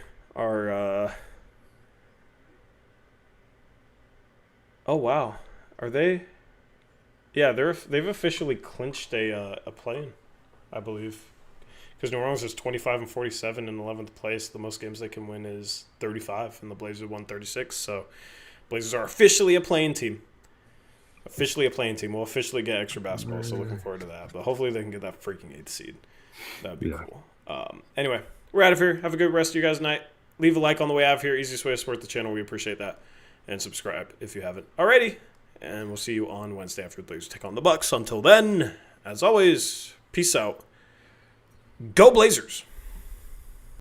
oh wow, are they? Yeah, they've officially clinched a play-in, I believe, because New Orleans is 25-47 in 11th place. The most games they can win is 35, and the Blazers won 36. So, Blazers are officially a play-in team. Officially a play-in team. We'll officially get extra basketball, so looking forward to that. But hopefully they can get that freaking 8th seed. That'd be cool. Anyway, we're out of here. Have a good rest of your guys' night. Leave a like on the way out of here. Easiest way to support the channel. We appreciate that. And subscribe if you haven't already. And we'll see you on Wednesday after the Blazers take on the Bucks. Until then, as always, peace out. Go Blazers!